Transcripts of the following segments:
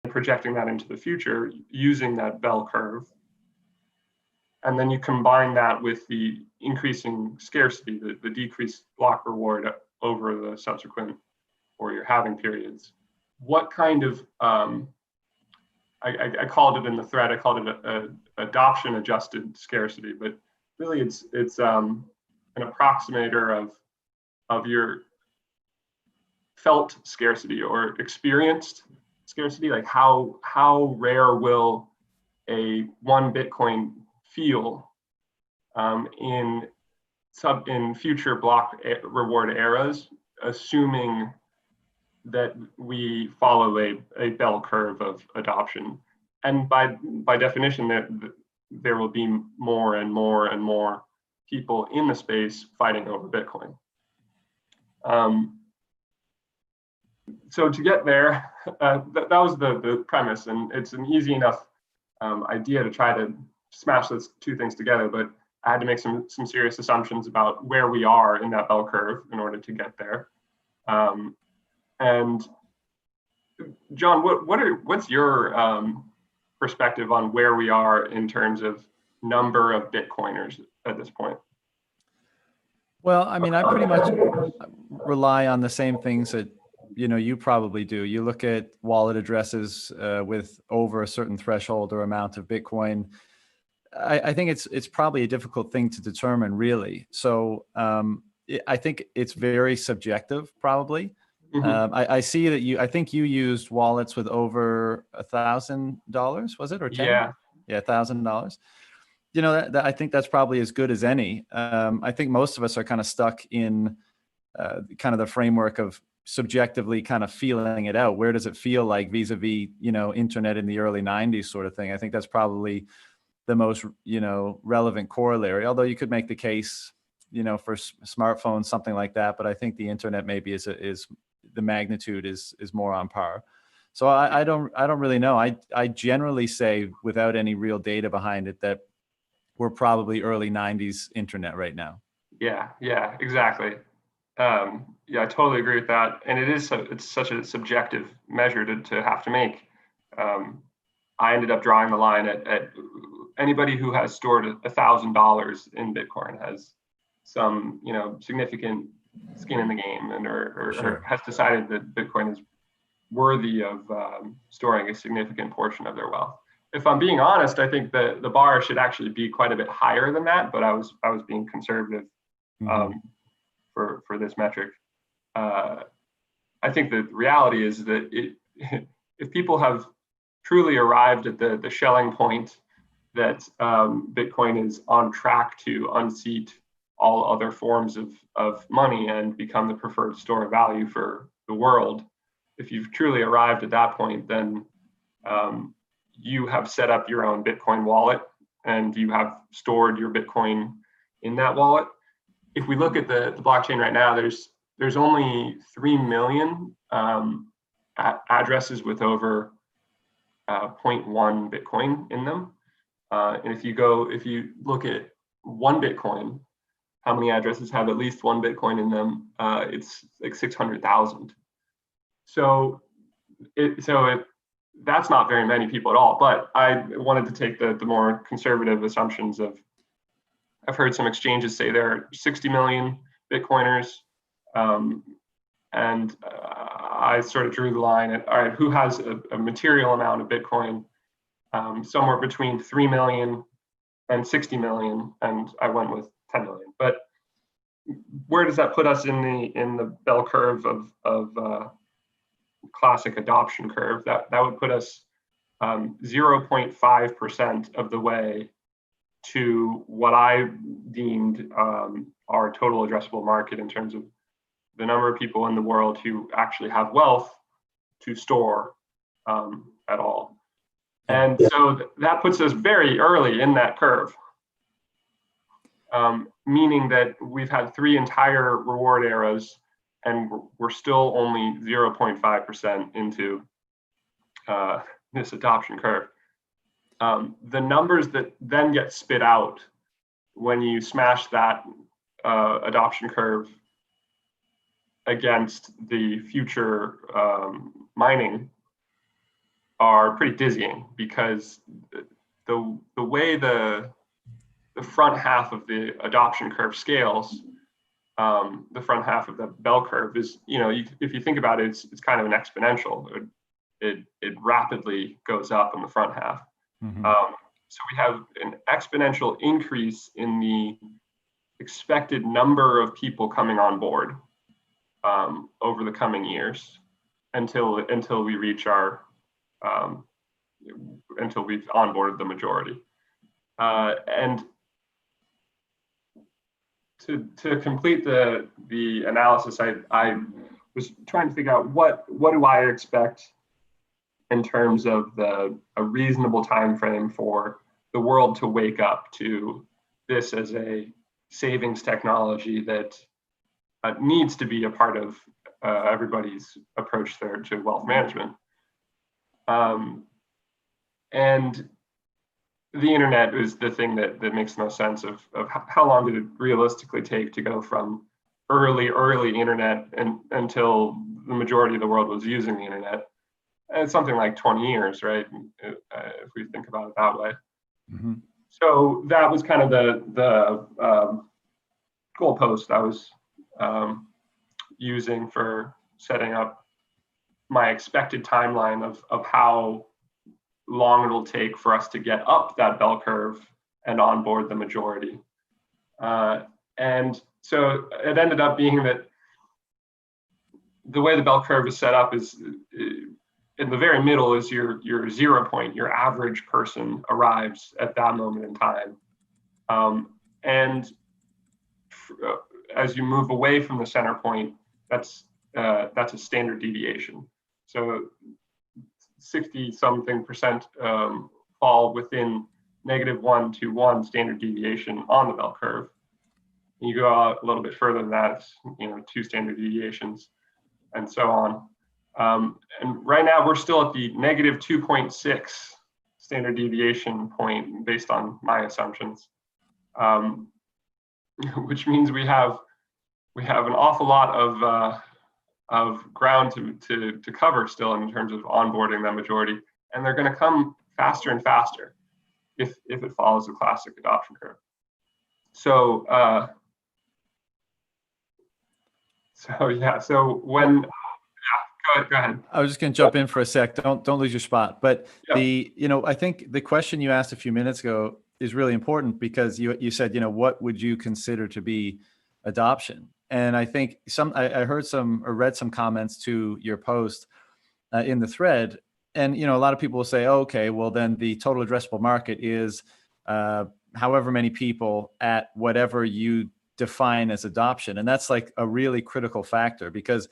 projecting that into the future using that bell curve. And then you combine that with the increasing scarcity, the decreased block reward over the subsequent or your halving periods. What kind of, I called it in the thread, I called it a adoption adjusted scarcity, but really it's an approximator of your felt scarcity or experienced scarcity, like how rare will a 1 Bitcoin feel in future block reward eras, assuming that we follow a bell curve of adoption. And by definition, there will be more and more and more people in the space fighting over Bitcoin. So to get there, that was the premise, and it's an easy enough idea to try to smash those two things together, but I had to make some serious assumptions about where we are in that bell curve in order to get there. And John, what's your perspective on where we are in terms of number of Bitcoiners at this point? Well, I mean, I pretty much rely on the same things that you probably do. You look at wallet addresses with over a certain threshold or amount of Bitcoin. I think it's probably a difficult thing to determine, really. So I think it's very subjective, probably. Mm-hmm. I see that I think you used wallets with over $1,000, was it, or 10? Yeah, $1,000. I think that's probably as good as any. I think most of us are kind of stuck in kind of the framework of subjectively kind of feeling it out. Where does it feel like vis-a-vis, internet in the early 90s sort of thing? I think that's probably the most, relevant corollary, although you could make the case, for smartphones, something like that. But I think the internet maybe is the magnitude is more on par. So I don't really know. I generally say, without any real data behind it, that we're probably early 90s internet right now. Yeah, exactly. I totally agree with that. And it's such a subjective measure to have to make. I ended up drawing the line at anybody who has stored $1,000 in Bitcoin has some, significant skin in the game, and or has decided that Bitcoin is worthy of storing a significant portion of their wealth. If I'm being honest, I think the bar should actually be quite a bit higher than that, but I was being conservative for this metric. I think the reality is that if people have truly arrived at the Schelling point that Bitcoin is on track to unseat all other forms of money and become the preferred store of value for the world, if you've truly arrived at that point, then you have set up your own Bitcoin wallet and you have stored your Bitcoin in that wallet. If we look at the blockchain right now, there's only 3 million addresses with over 0.1 Bitcoin in them. And if you look at 1 Bitcoin, how many addresses have at least 1 Bitcoin in them? It's like 600,000. So that's not very many people at all. But I wanted to take the more conservative assumptions of, I've heard some exchanges say there are 60 million Bitcoiners. And I sort of drew the line at, all right, who has a material amount of Bitcoin? Somewhere between 3 million and 60 million, and I went with 10 million. But where does that put us in the bell curve of classic adoption curve? That would put us 0.5% of the way to what I deemed our total addressable market in terms of the number of people in the world who actually have wealth to store at all. And so that puts us very early in that curve, meaning that we've had 3 entire reward eras and we're still only 0.5% into this adoption curve. The numbers that then get spit out when you smash that adoption curve against the future mining are pretty dizzying, because the way the front half of the adoption curve scales, the front half of the bell curve is, if you think about it, it's kind of an exponential. It rapidly goes up in the front half. Mm-hmm. So we have an exponential increase in the expected number of people coming on board over the coming years until we reach our until we've onboarded the majority. And to complete the analysis, I was trying to figure out what do I expect in terms of a reasonable time frame for the world to wake up to this as a savings technology that needs to be a part of everybody's approach there to wealth management. And the internet is the thing that makes the most sense of how long did it realistically take to go from early internet until the majority of the world was using the internet. And it's something like 20 years, right? If we think about it that way. Mm-hmm. So that was kind of the goalpost I was using for setting up my expected timeline of how long it'll take for us to get up that bell curve and onboard the majority. And so it ended up being that the way the bell curve is set up is in the very middle is your 0 point. Your average person arrives at that moment in time. And as you move away from the center point, that's a standard deviation. So 60-something% fall within -1 to 1 standard deviation on the bell curve. And you go out a little bit further than that, it's, 2 standard deviations, and so on. And right now we're still at the -2.6 standard deviation point based on my assumptions, which means we have an awful lot of ground to cover still in terms of onboarding that majority, and they're going to come faster and faster if it follows the classic adoption curve. So when go ahead. I was just going to jump in for a sec. Don't lose your spot. But yeah. I think the question you asked a few minutes ago is really important, because you said, what would you consider to be adoption? And I think I heard or read some comments to your post in the thread, and a lot of people will say, oh, okay, well then the total addressable market is however many people at whatever you define as adoption, and that's like a really critical factor, because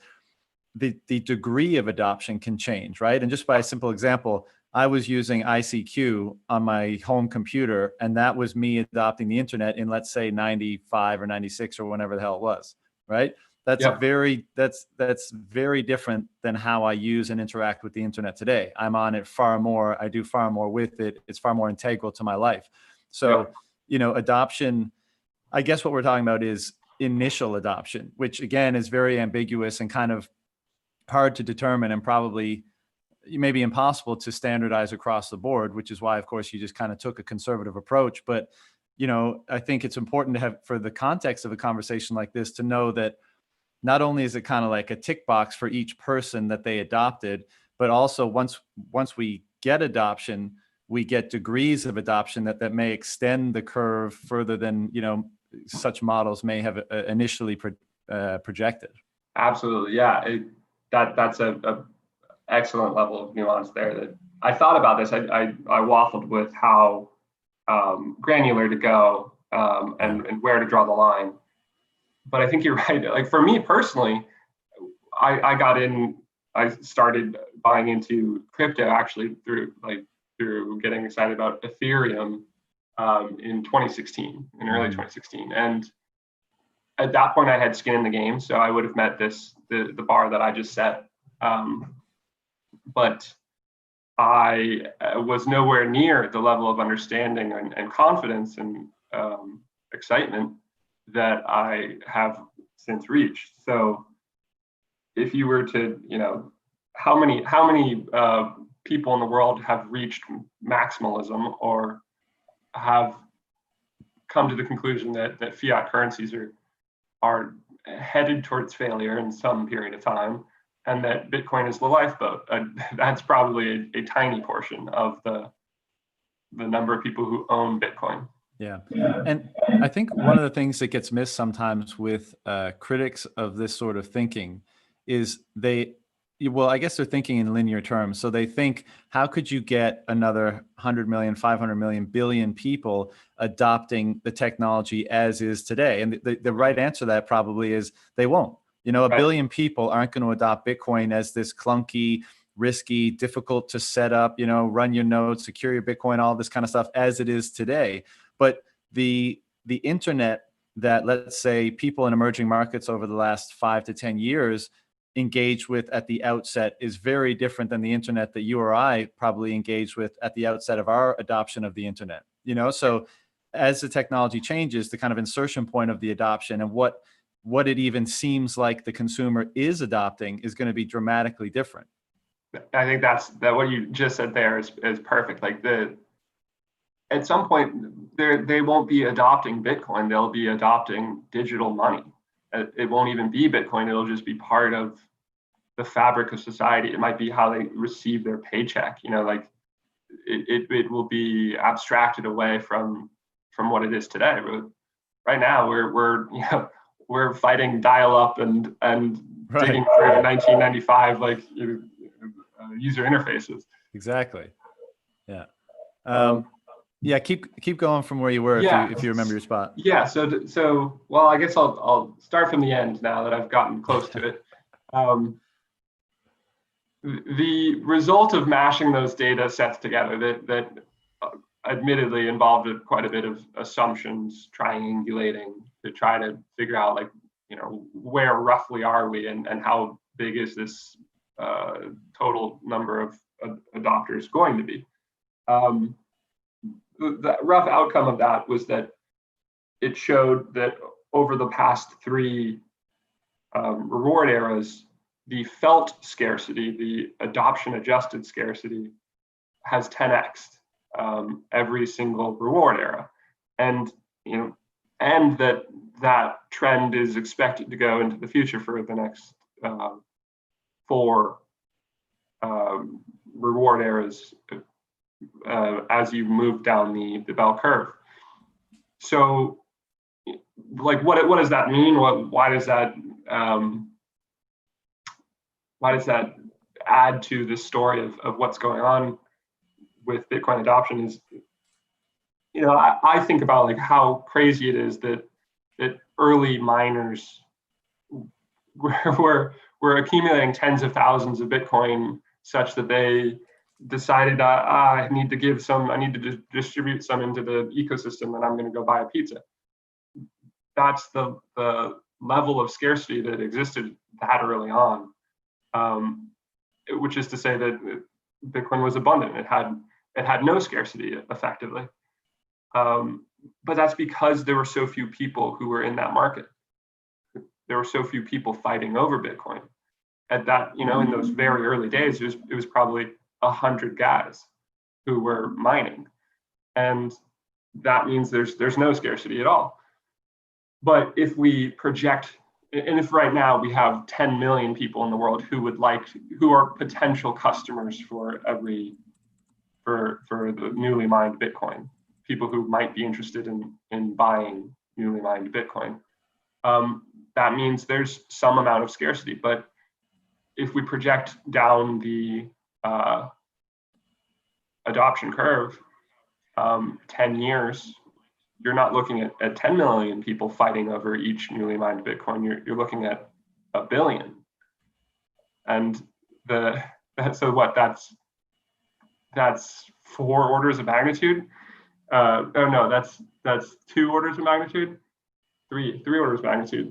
the degree of adoption can change, right? And just by a simple example, I was using ICQ on my home computer, and that was me adopting the internet in, let's say, 95 or 96 or whenever the hell it was, right? That's that's very different than how I use and interact with the internet today. I'm on it far more. I do far more with it. It's far more integral to my life. So, adoption, I guess what we're talking about is initial adoption, which again is very ambiguous and kind of hard to determine, and probably maybe impossible to standardize across the board, which is why, of course, you just kind of took a conservative approach. But, I think it's important to have, for the context of a conversation like this, to know that not only is it kind of like a tick box for each person that they adopted, but also once we get adoption, we get degrees of adoption that may extend the curve further than, such models may have initially projected. Absolutely. Yeah. That's a excellent level of nuance there. That I thought about this. I waffled with how granular to go and where to draw the line. But I think you're right. Like for me personally, I started buying into crypto actually through getting excited about Ethereum in 2016, in early 2016. And at that point I had skin in the game, so I would have met the bar that I just set. But I was nowhere near the level of understanding and confidence and excitement that I have since reached. So if you were to, how many people in the world have reached maximalism or have come to the conclusion that fiat currencies are headed towards failure in some period of time, and that Bitcoin is the lifeboat. That's probably a tiny portion of the number of people who own Bitcoin. Yeah. And I think one of the things that gets missed sometimes with critics of this sort of thinking is well, I guess they're thinking in linear terms. So they think, how could you get another 100 million, 500 million, billion people adopting the technology as is today? And the right answer to that probably is they won't. You know, a billion people aren't going to adopt Bitcoin as this clunky, risky, difficult to set up, you know, run your nodes, secure your Bitcoin, all this kind of stuff as it is today. But the internet that, let's say, people in emerging markets over the last 5 to 10 years engaged with at the outset is very different than the internet that you or I probably engaged with at the outset of our adoption of the internet. You know, so as the technology changes, the kind of insertion point of the adoption and what it even seems like the consumer is adopting is going to be dramatically different. I think that what you just said there is perfect. Like at some point they won't be adopting Bitcoin, they'll be adopting digital money. It won't even be Bitcoin, it'll just be part of the fabric of society. It might be how they receive their paycheck, you know, like it will be abstracted away from what it is today. But right now we're fighting dial up and digging through 1995 like user interfaces. Exactly. Yeah. Yeah, keep going from where you were, if you remember your spot. Yeah, so well, I guess I'll start from the end now that I've gotten close to it. The result of mashing those data sets together that admittedly involved quite a bit of assumptions, triangulating to try to figure out, like, you know, where roughly are we and how big is this total number of adopters going to be. The rough outcome of that was that it showed that over the past 3 reward eras, the felt scarcity, the adoption adjusted scarcity, has 10x'd every single reward era, and that trend is expected to go into the future for the next 4 reward eras as you move down the bell curve. So, like, what does that mean? Why does that add to the story of what's going on with Bitcoin adoption? Is, you know, I think about, like, how crazy it is that early miners were accumulating tens of thousands of Bitcoin such that they decided I need to distribute some into the ecosystem, and I'm going to go buy a pizza. That's the level of scarcity that existed that early on, which is to say that Bitcoin was abundant. It had no scarcity effectively, but that's because there were so few people who were in that market. There were so few people fighting over Bitcoin. At that, you know, in those very early days, it was probably 100 guys who were mining, and that means there's no scarcity at all. But if we project, and if right now we have 10 million people in the world who are potential customers for the newly mined Bitcoin, people who might be interested in buying newly mined Bitcoin, that means there's some amount of scarcity. But if we project down the adoption curve 10 years, you're not looking at 10 million people fighting over each newly mined Bitcoin. You're looking at 1 billion. And that's 4 orders of magnitude. That's 2 orders of magnitude. 3 orders of magnitude.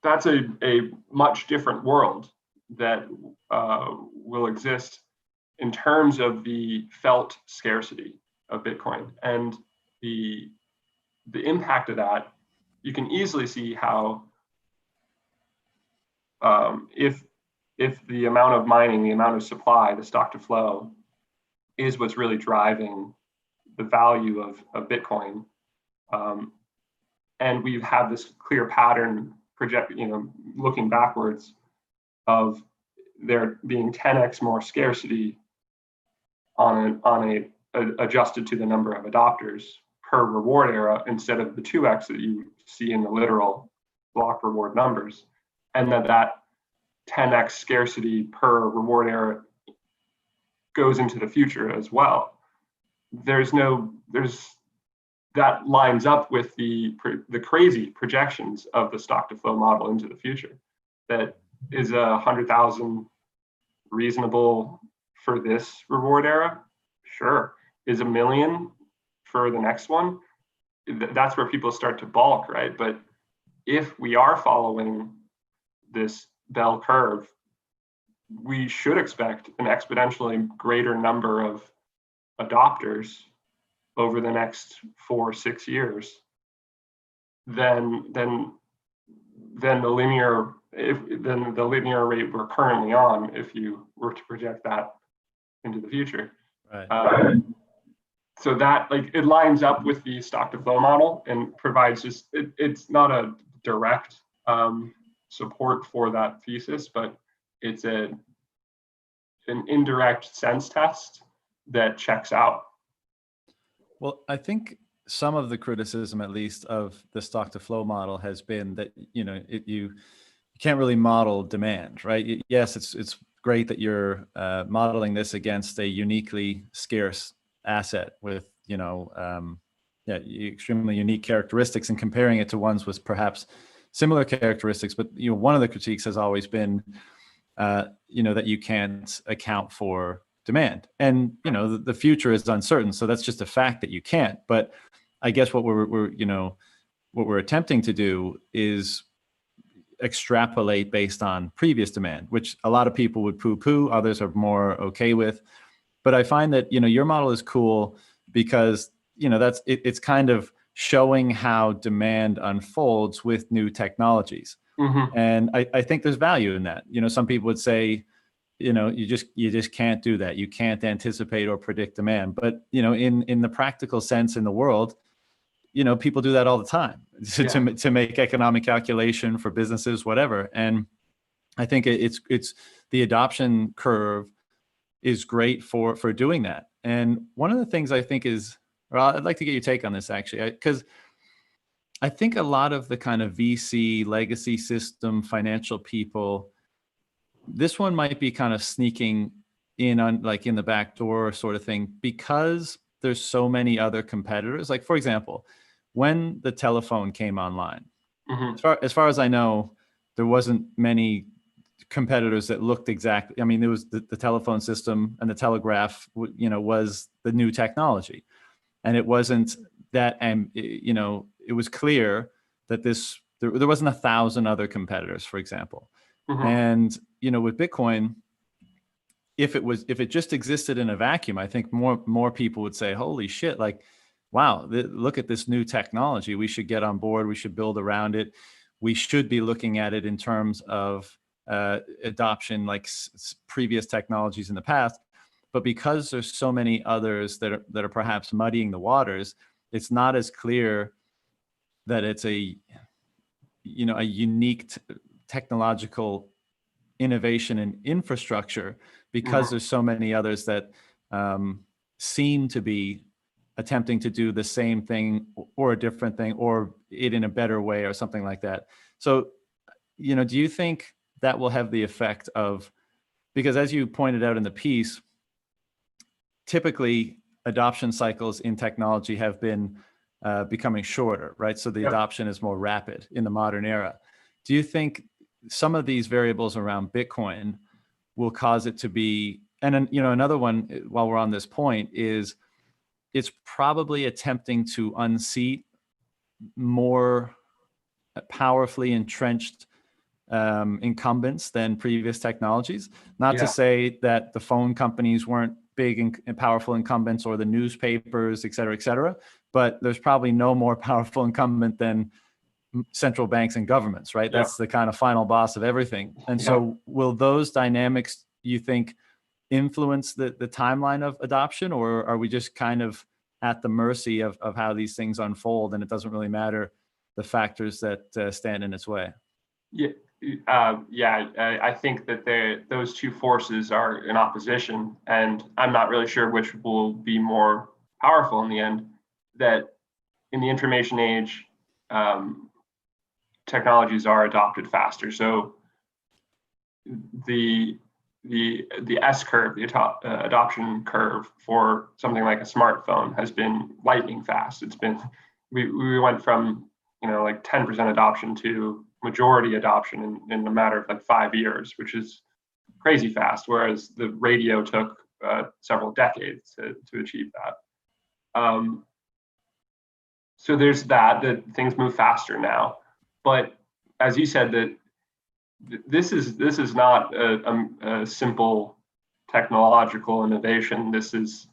That's a much different world that will exist in terms of the felt scarcity of Bitcoin, and the impact of that. You can easily see how if if the amount of mining, the amount of supply, the stock to flow is what's really driving the value of Bitcoin, and we've had this clear pattern looking backwards of there being 10x more scarcity on a adjusted to the number of adopters per reward era instead of the 2x that you see in the literal block reward numbers, and that 10x scarcity per reward era goes into the future as well. That lines up with the crazy projections of the stock to flow model into the future. That is 100,000 reasonable for this reward era? Sure. Is 1 million for the next one? That's where people start to balk, right? But if we are following this bell curve, we should expect an exponentially greater number of adopters over the next 4 or 6 years than the linear rate we're currently on, if you were to project that into the future. Right. So that it lines up with the stock to flow model and provides it's not a direct support for that thesis, but it's an indirect sense test that checks out. Well, I think some of the criticism, at least, of the stock to flow model has been that you can't really model demand, right? Yes, it's great that you're modeling this against a uniquely scarce asset with extremely unique characteristics, and comparing it to ones with perhaps similar characteristics. But one of the critiques has always been that you can't account for demand, and the future is uncertain, so that's just a fact that you can't. But I guess what we're attempting to do is extrapolate based on previous demand, which a lot of people would poo-poo, others are more okay with. But I find that your model is cool because it's kind of showing how demand unfolds with new technologies. Mm-hmm. And I think there's value in that. Some people would say, you just can't do that. You can't anticipate or predict demand. But in the practical sense in the world, people do that all the time to make economic calculation for businesses, whatever. And I think it's the adoption curve is great for doing that. And one of the things I think I'd like to get your take on this, actually, because I think a lot of the kind of VC legacy system financial people, this one might be kind of sneaking in on in the back door sort of thing, because there's so many other competitors. Like, for example, when the telephone came online, mm-hmm. as far as I know, there wasn't many competitors that looked exactly. I mean, there was the telephone system, and the telegraph, was the new technology, and it wasn't that. And it was clear that there wasn't 1,000 other competitors, for example. Mm-hmm. And with Bitcoin, if it just existed in a vacuum, I think more people would say, "Holy shit! Wow, look at this new technology. We should get on board. We should build around it. We should be looking at it in terms of adoption, like previous technologies in the past." But because there's so many others that are perhaps muddying the waters, it's not as clear that it's a unique technological innovation and infrastructure, because Mm-hmm. there's so many others that seem to be attempting to do the same thing or a different thing, or it in a better way or something like that. So, do you think that will have the effect of, because as you pointed out in the piece, typically adoption cycles in technology have been becoming shorter, right? So the adoption is more rapid in the modern era. Do you think some of these variables around Bitcoin will cause it to be, and then, another one while we're on this point is, it's probably attempting to unseat more powerfully entrenched incumbents than previous technologies. Not to say that the phone companies weren't big and powerful incumbents, or the newspapers, et cetera, but there's probably no more powerful incumbent than central banks and governments, right? Yeah. That's the kind of final boss of everything. And so will those dynamics, you think, influence the timeline of adoption, or are we just kind of at the mercy of how these things unfold, and it doesn't really matter the factors that stand in its way? Yeah, I think that those two forces are in opposition, and I'm not really sure which will be more powerful in the end. That in the information age, technologies are adopted faster. So the S curve, the adoption curve for something like a smartphone has been lightning fast. It's been we went from like 10% adoption to majority adoption in a matter of like 5 years, which is crazy fast. Whereas the radio took several decades to achieve that. So there's that things move faster now. But as you said, that this is not a simple technological innovation. This is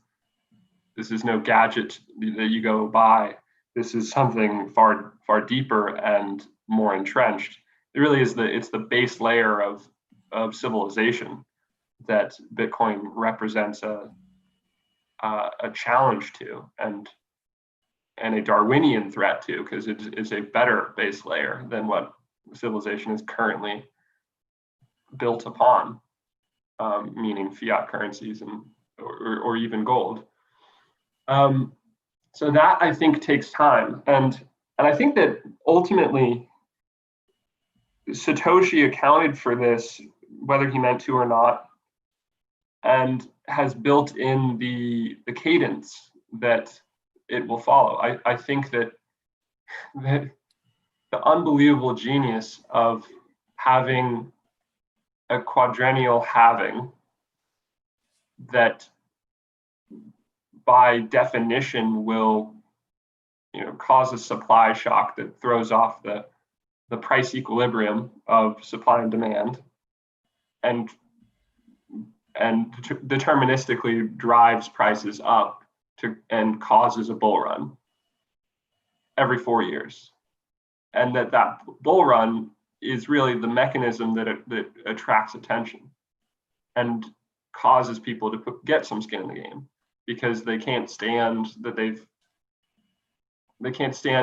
no gadget that you go buy. This is something far deeper and more entrenched. It really is it's the base layer of civilization that Bitcoin represents a challenge to, and a Darwinian threat to, because it is a better base layer than what civilization is currently built upon, meaning fiat currencies or even gold. So that, I think, takes time, and I think that ultimately Satoshi accounted for this, whether he meant to or not, and has built in the cadence that it will follow. I think that the unbelievable genius of having a quadrennial halving that by definition will cause a supply shock that throws off the price equilibrium of supply and demand, and deterministically drives prices up and causes a bull run every 4 years, and that bull run is really the mechanism that attracts attention and causes people to get some skin in the game, because they can't stand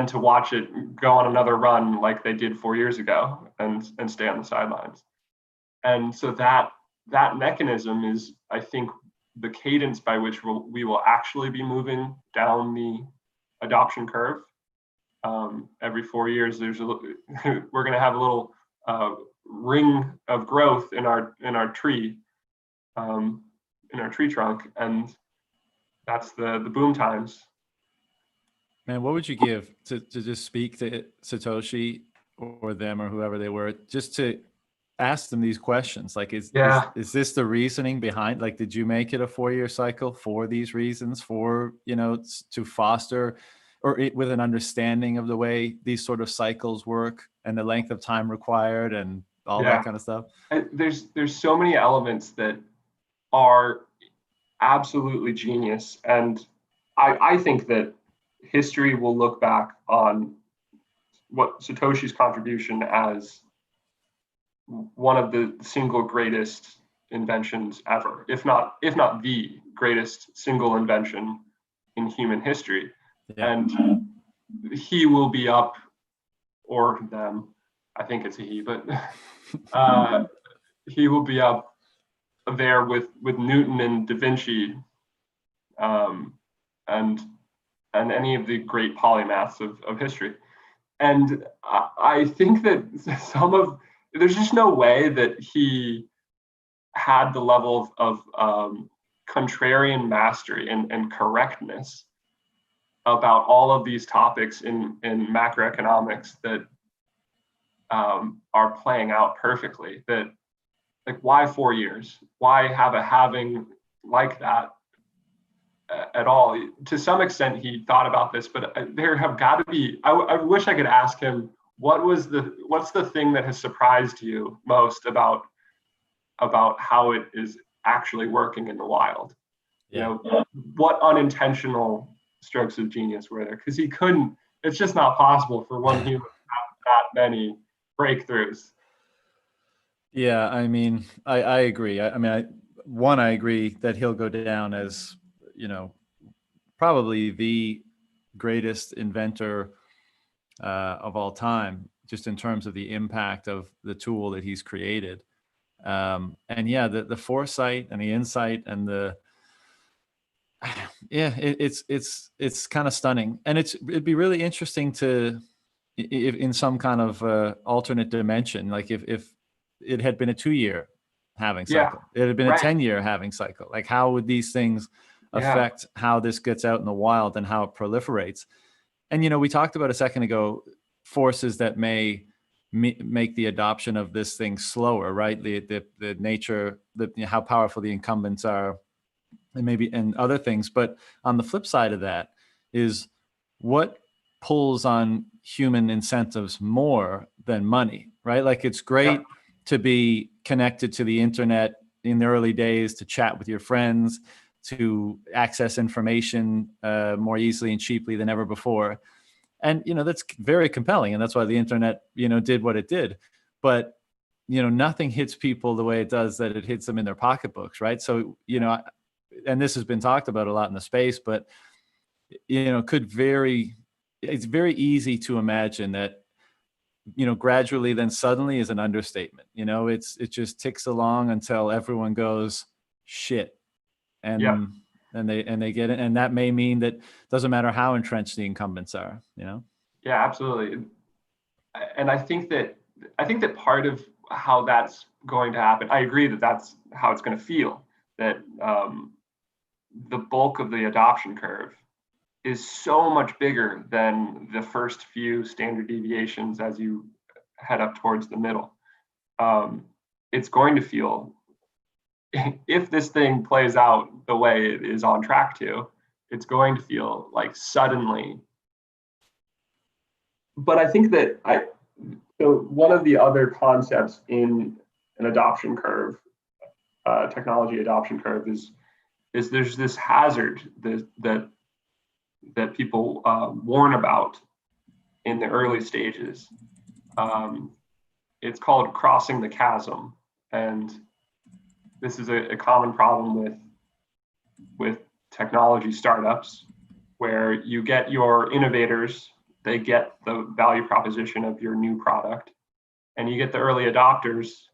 to watch it go on another run like they did 4 years ago and stay on the sidelines. And so that mechanism is, I think, the cadence by which we will actually be moving down the adoption curve. Every 4 years, we're going to have a little ring of growth in our tree, in our tree trunk, and that's the boom times. Man, what would you give to just speak to Satoshi or them or whoever they were, just to ask them these questions? Like, is this the reasoning behind, like, did you make it a 4-year cycle for these reasons, for, to foster, or with an understanding of the way these sort of cycles work and the length of time required and all that kind of stuff? There's so many elements that are absolutely genius. And I think that history will look back on what Satoshi's contribution as one of the single greatest inventions ever, if not the greatest single invention in human history. Yeah. And he will be up, or them, I think it's a he, but he will be up there with Newton and Da Vinci, and any of the great polymaths of history. And I think that there's just no way that he had the level of contrarian mastery and correctness about all of these topics in macroeconomics that are playing out perfectly. That, like, why 4 years? Why have a halving like that at all? To some extent, he thought about this, but there have got to be. I wish I could ask him, what's the thing that has surprised you most about how it is actually working in the wild? Yeah. What unintentional strokes of genius were there? Because he couldn't. It's just not possible for one human that many breakthroughs. Yeah, I mean, I agree. I agree that he'll go down as, probably the greatest inventor of all time, just in terms of the impact of the tool that he's created. And yeah, the foresight and the insight and it's kind of stunning. And it'd be really interesting to, if in some kind of alternate dimension, like if it had been a 2-year halving Yeah, cycle, it had been a right. 10-year halving cycle, like how would these things Yeah, affect how this gets out in the wild and how it proliferates? And we talked about a second ago forces that may make the adoption of this thing slower, right? The nature, how powerful the incumbents are, and maybe and other things. But on the flip side of that is what pulls on human incentives more than money, right? Like it's great yep, to be connected to the internet in the early days, to chat with your friends, to access information more easily and cheaply than ever before. And that's very compelling, and that's why the internet did what it did. But nothing hits people the way it does that it hits them in their pocketbooks, right? So and this has been talked about a lot in the space, but it's very easy to imagine that gradually, then suddenly is an understatement. It just ticks along until everyone goes shit, yep. and they get it, and that may mean that doesn't matter how entrenched the incumbents are. Yeah, absolutely. And I think that part of how that's going to happen, I agree that that's how it's going to feel. That the bulk of the adoption curve is so much bigger than the first few standard deviations as you head up towards the middle. It's going to feel, if this thing plays out the way it is on track to, it's going to feel like suddenly. But I think that so one of the other concepts in an adoption curve, technology adoption curve, is there's this hazard that people warn about in the early stages. It's called crossing the chasm, and this is a common problem with technology startups, where you get your innovators, they get the value proposition of your new product, and you get the early adopters,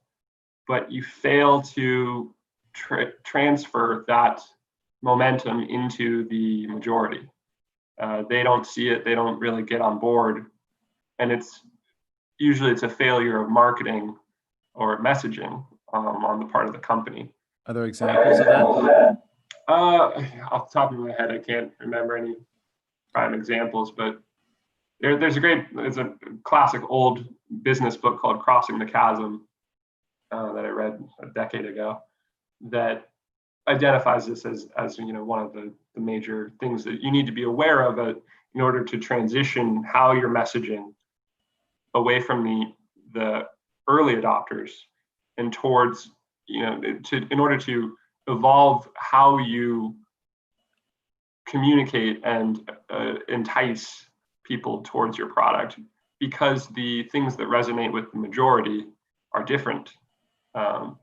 but you fail to transfer that momentum into the majority. They don't see it, they don't really get on board, and it's a failure of marketing or messaging on the part of the company. Are there examples of that? Off the top of my head, I can't remember any prime examples, but there's a classic old business book called Crossing the Chasm that I read a decade ago that identifies this as one of the major things that you need to be aware of in order to transition how you're messaging away from the early adopters and towards in order to evolve how you communicate and entice people towards your product, because the things that resonate with the majority are different. And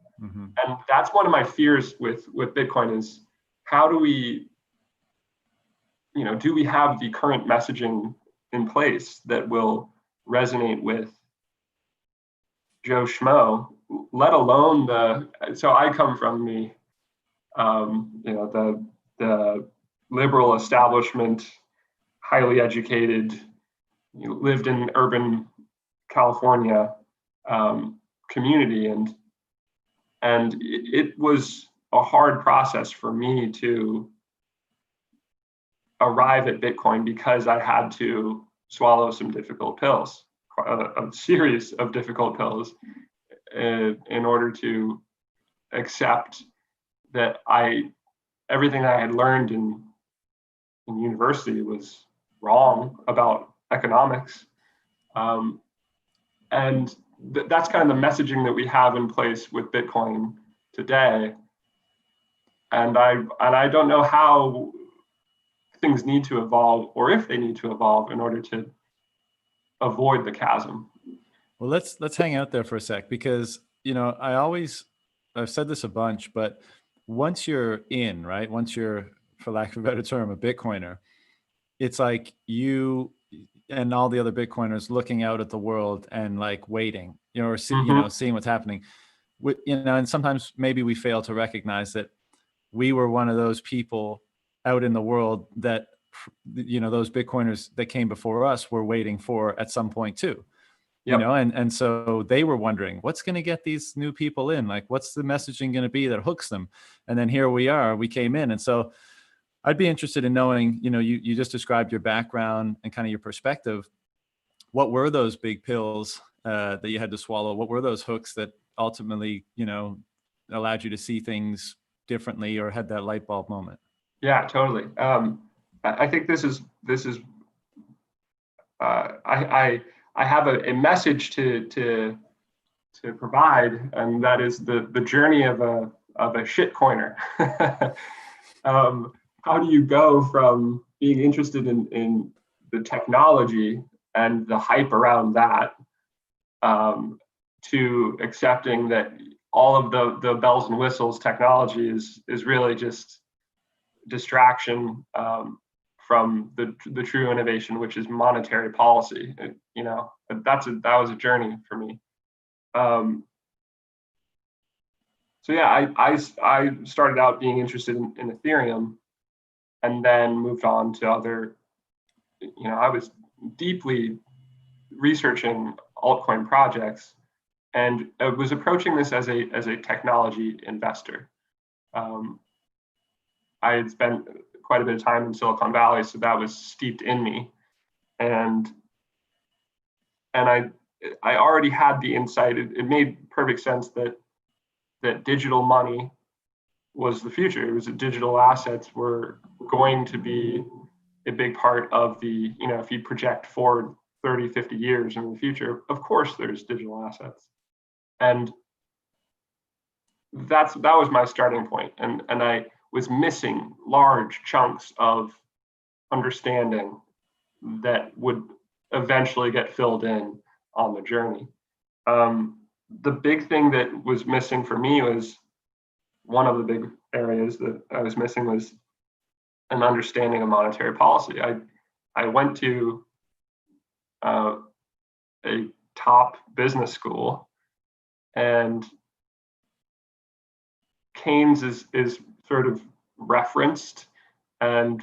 that's one of my fears with Bitcoin is, how do we, do we have the current messaging in place that will resonate with Joe Schmo, let alone so I come from the liberal establishment, highly educated, lived in urban California community, and it was a hard process for me to arrive at Bitcoin, because I had to swallow some difficult pills, a series of difficult pills, in order to accept that everything I had learned in university was wrong about economics. And that's kind of the messaging that we have in place with Bitcoin today. And I don't know how things need to evolve, or if they need to evolve, in order to avoid the chasm. Well, let's hang out there for a sec, because I've said this a bunch, but once you're in, right, once you're, for lack of a better term, a Bitcoiner, it's like you and all the other Bitcoiners looking out at the world and like waiting, or Hmm. seeing what's happening. And sometimes maybe we fail to recognize that we were one of those people out in the world that those Bitcoiners that came before us were waiting for at some point too. Yep. And so they were wondering what's going to get these new people in, like what's the messaging going to be that hooks them. And then here we came in. And so I'd be interested in knowing, you just described your background and kind of your perspective. What were those big pills that you had to swallow? What were those hooks that ultimately, allowed you to see things differently or had that light bulb moment? Yeah, totally. I think I have a message to provide, and that is the journey of a shit coiner. How do you go from being interested in the technology and the hype around that, to accepting that all of the bells and whistles technology is really just distraction, from the true innovation, which is monetary policy. That was a journey for me. So yeah, I started out being interested in Ethereum, and then moved on to other. I was deeply researching altcoin projects, and I was approaching this as a technology investor. Um, I had spent quite a bit of time in Silicon Valley, so that was steeped in me, and I already had the insight. It made perfect sense that digital money was the future. It was that digital assets were going to be a big part of if you project forward 30, 50 years in the future, of course there's digital assets. And that was my starting point. And I was missing large chunks of understanding that would eventually get filled in on the journey. The big thing that was missing for me was, one of the big areas that I was missing was an understanding of monetary policy. I went to a top business school, and Keynes is sort of referenced and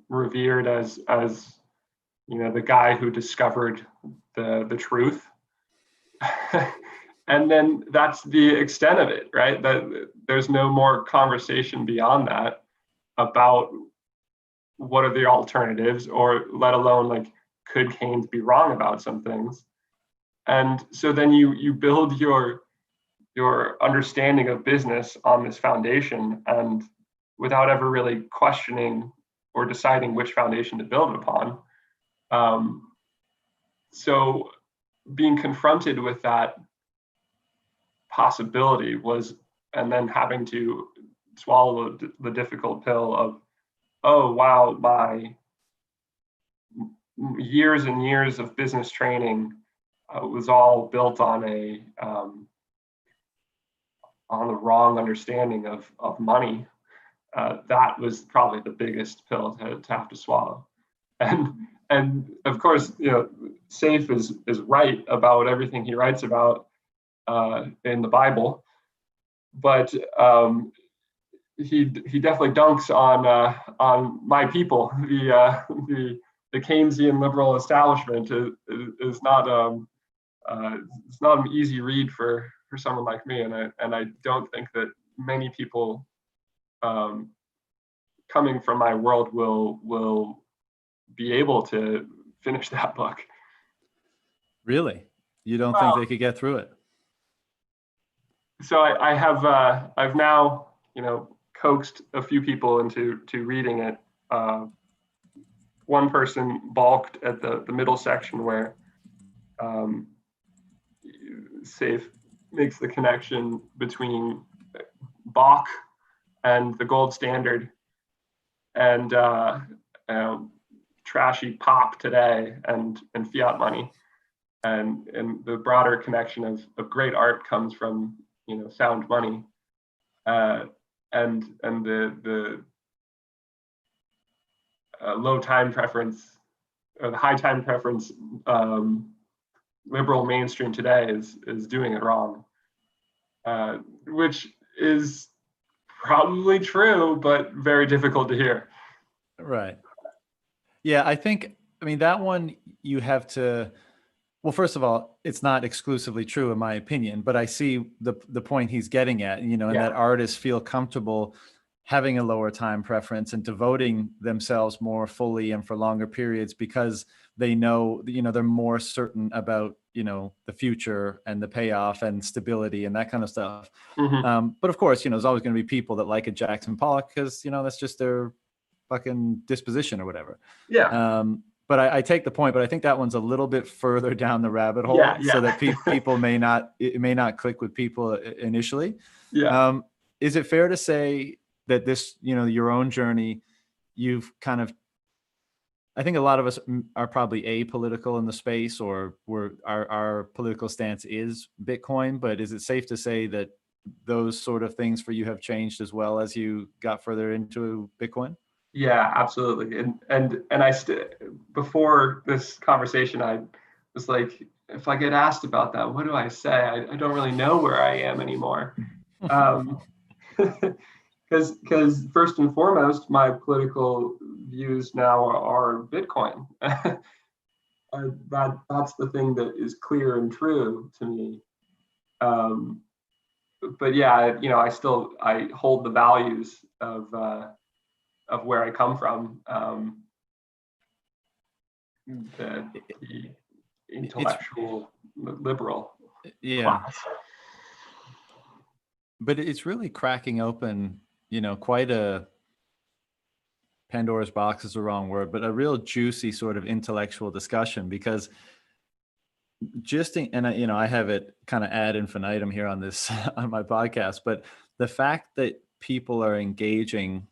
revered as the guy who discovered the truth. And then that's the extent of it, right? That there's no more conversation beyond that about what are the alternatives, or let alone like, could Keynes be wrong about some things? And so then you build your understanding of business on this foundation, and without ever really questioning or deciding which foundation to build it upon. So being confronted with that possibility was, and then having to swallow the difficult pill of, oh wow, my years and years of business training was all built on the wrong understanding of money. That was probably the biggest pill to have to swallow. And of course, Saif is right about everything he writes about in the Bible, but he definitely dunks on my people. The Keynesian liberal establishment is not it's not an easy read for someone like me, and I don't think that many people coming from my world will be able to finish that book. Really? You don't think they could get through it? So I have I've now coaxed a few people into reading it. One person balked at the middle section where Saif makes the connection between Bach and the gold standard, and trashy pop today and fiat money. and the broader connection of great art comes from, sound money, and the low time preference, or the high time preference, liberal mainstream today is doing it wrong, which is probably true, but very difficult to hear. Right. Yeah, I mean, that one you have to, well, first of all, it's not exclusively true in my opinion, but I see the point he's getting at, and that artists feel comfortable having a lower time preference and devoting themselves more fully and for longer periods because they know, they're more certain about, the future and the payoff and stability and that kind of stuff. Mm-hmm. But of course, there's always going to be people that like a Jackson Pollock because, that's just their fucking disposition or whatever. Yeah. But I take the point, but I think that one's a little bit further down the rabbit hole, Yeah. so that people it may not click with people initially. Yeah. Is it fair to say that this, your own journey, you've kind of, I think a lot of us are probably apolitical in the space, or our political stance is Bitcoin, but is it safe to say that those sort of things for you have changed as well as you got further into Bitcoin? Yeah, absolutely. And before this conversation, I was like, if I get asked about that, what do I say? I don't really know where I am anymore. Because first and foremost, my political views now are Bitcoin. That's the thing that is clear and true to me. But yeah, I hold the values of where I come from, the intellectual liberal class. But it's really cracking open, quite a Pandora's box is the wrong word, but a real juicy sort of intellectual discussion, because I have it kind of ad infinitum here on this on my podcast, but the fact that people are engaging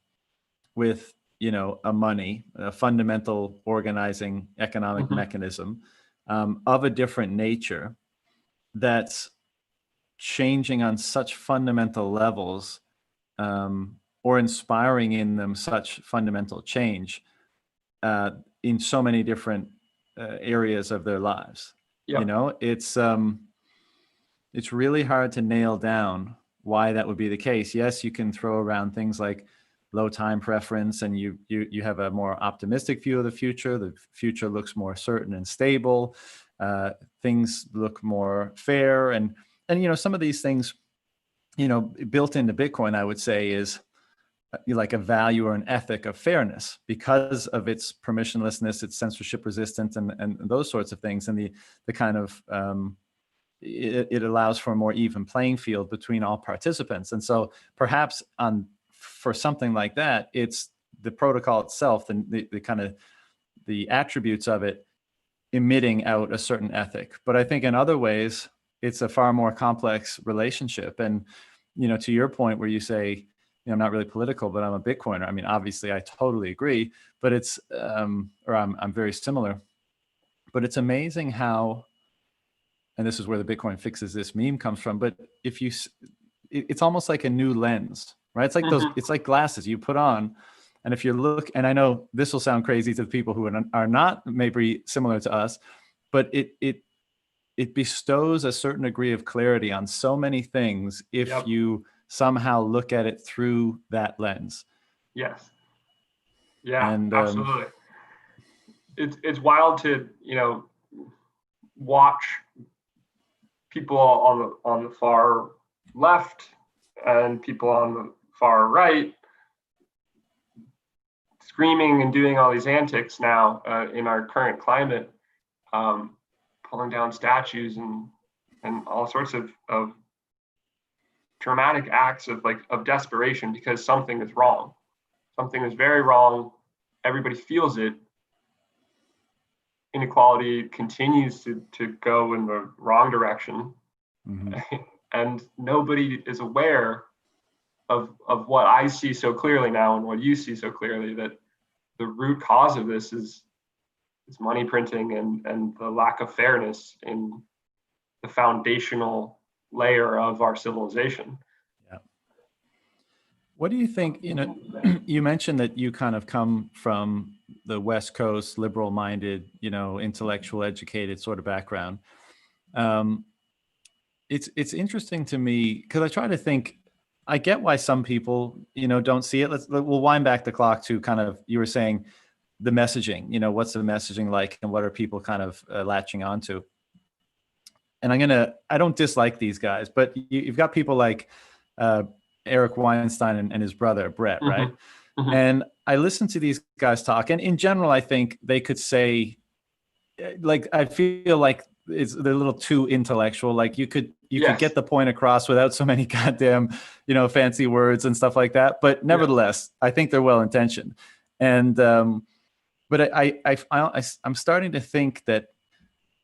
with, a fundamental organizing economic mechanism of a different nature that's changing on such fundamental levels, or inspiring in them such fundamental change in so many different areas of their lives. Yep. It's really hard to nail down why that would be the case. Yes, you can throw around things like low time preference, and you have a more optimistic view of the future. The future looks more certain and stable. Things look more fair, and some of these things, built into Bitcoin, I would say, is like a value or an ethic of fairness because of its permissionlessness, its censorship resistance, and those sorts of things, and the kind of it allows for a more even playing field between all participants. And so perhaps for something like that, it's the protocol itself and the kind of the attributes of it emitting out a certain ethic. But I think in other ways, it's a far more complex relationship. And, to your point where you say, I'm not really political, but I'm a Bitcoiner. I mean, obviously I totally agree, but it's, or I'm very similar, but it's amazing how, and this is where the Bitcoin fixes this meme comes from, but it's almost like a new lens, right? It's like it's like glasses you put on. And if you look, and I know this will sound crazy to the people who are not maybe similar to us, but it bestows a certain degree of clarity on so many things if you somehow look at it through that lens. Yes. Yeah, and absolutely. It's wild to, watch people on the far left and people on the far right screaming and doing all these antics now in our current climate, pulling down statues and all sorts of dramatic acts of desperation because something is wrong. Something is very wrong. Everybody feels it. Inequality continues to go in the wrong direction. Mm-hmm. And nobody is aware of what I see so clearly now and what you see so clearly, that the root cause of this is money printing and the lack of fairness in the foundational layer of our civilization. Yeah. What do you think, you mentioned that you kind of come from the West Coast, liberal-minded, intellectual, educated sort of background. It's interesting to me because I try to think, I get why some people, don't see it. We'll wind back the clock to kind of, you were saying the messaging, what's the messaging like and what are people kind of latching onto? And I don't dislike these guys, but you've got people like Eric Weinstein and his brother, Brett, right? Mm-hmm. Mm-hmm. And I listen to these guys talk, and in general, I think they could say, like, I feel like they're a little too intellectual. Like you could get the point across without so many goddamn, fancy words and stuff like that. But nevertheless, I think they're well intentioned. And but I'm starting to think that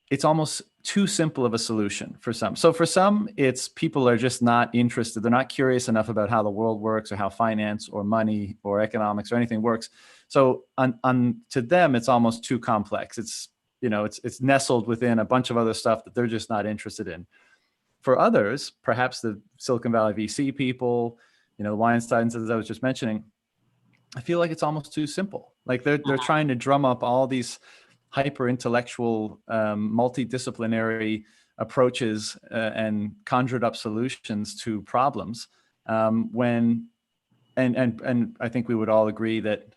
it's almost too simple of a solution for some. So for some, it's people are just not interested. They're not curious enough about how the world works or how finance or money or economics or anything works. So to them, it's almost too complex. It's nestled within a bunch of other stuff that they're just not interested in. For others, perhaps the Silicon Valley VC people, the Weinsteins, as I was just mentioning, I feel like it's almost too simple. Like they're trying to drum up all these hyper intellectual, multidisciplinary approaches and conjured up solutions to problems. And I think we would all agree that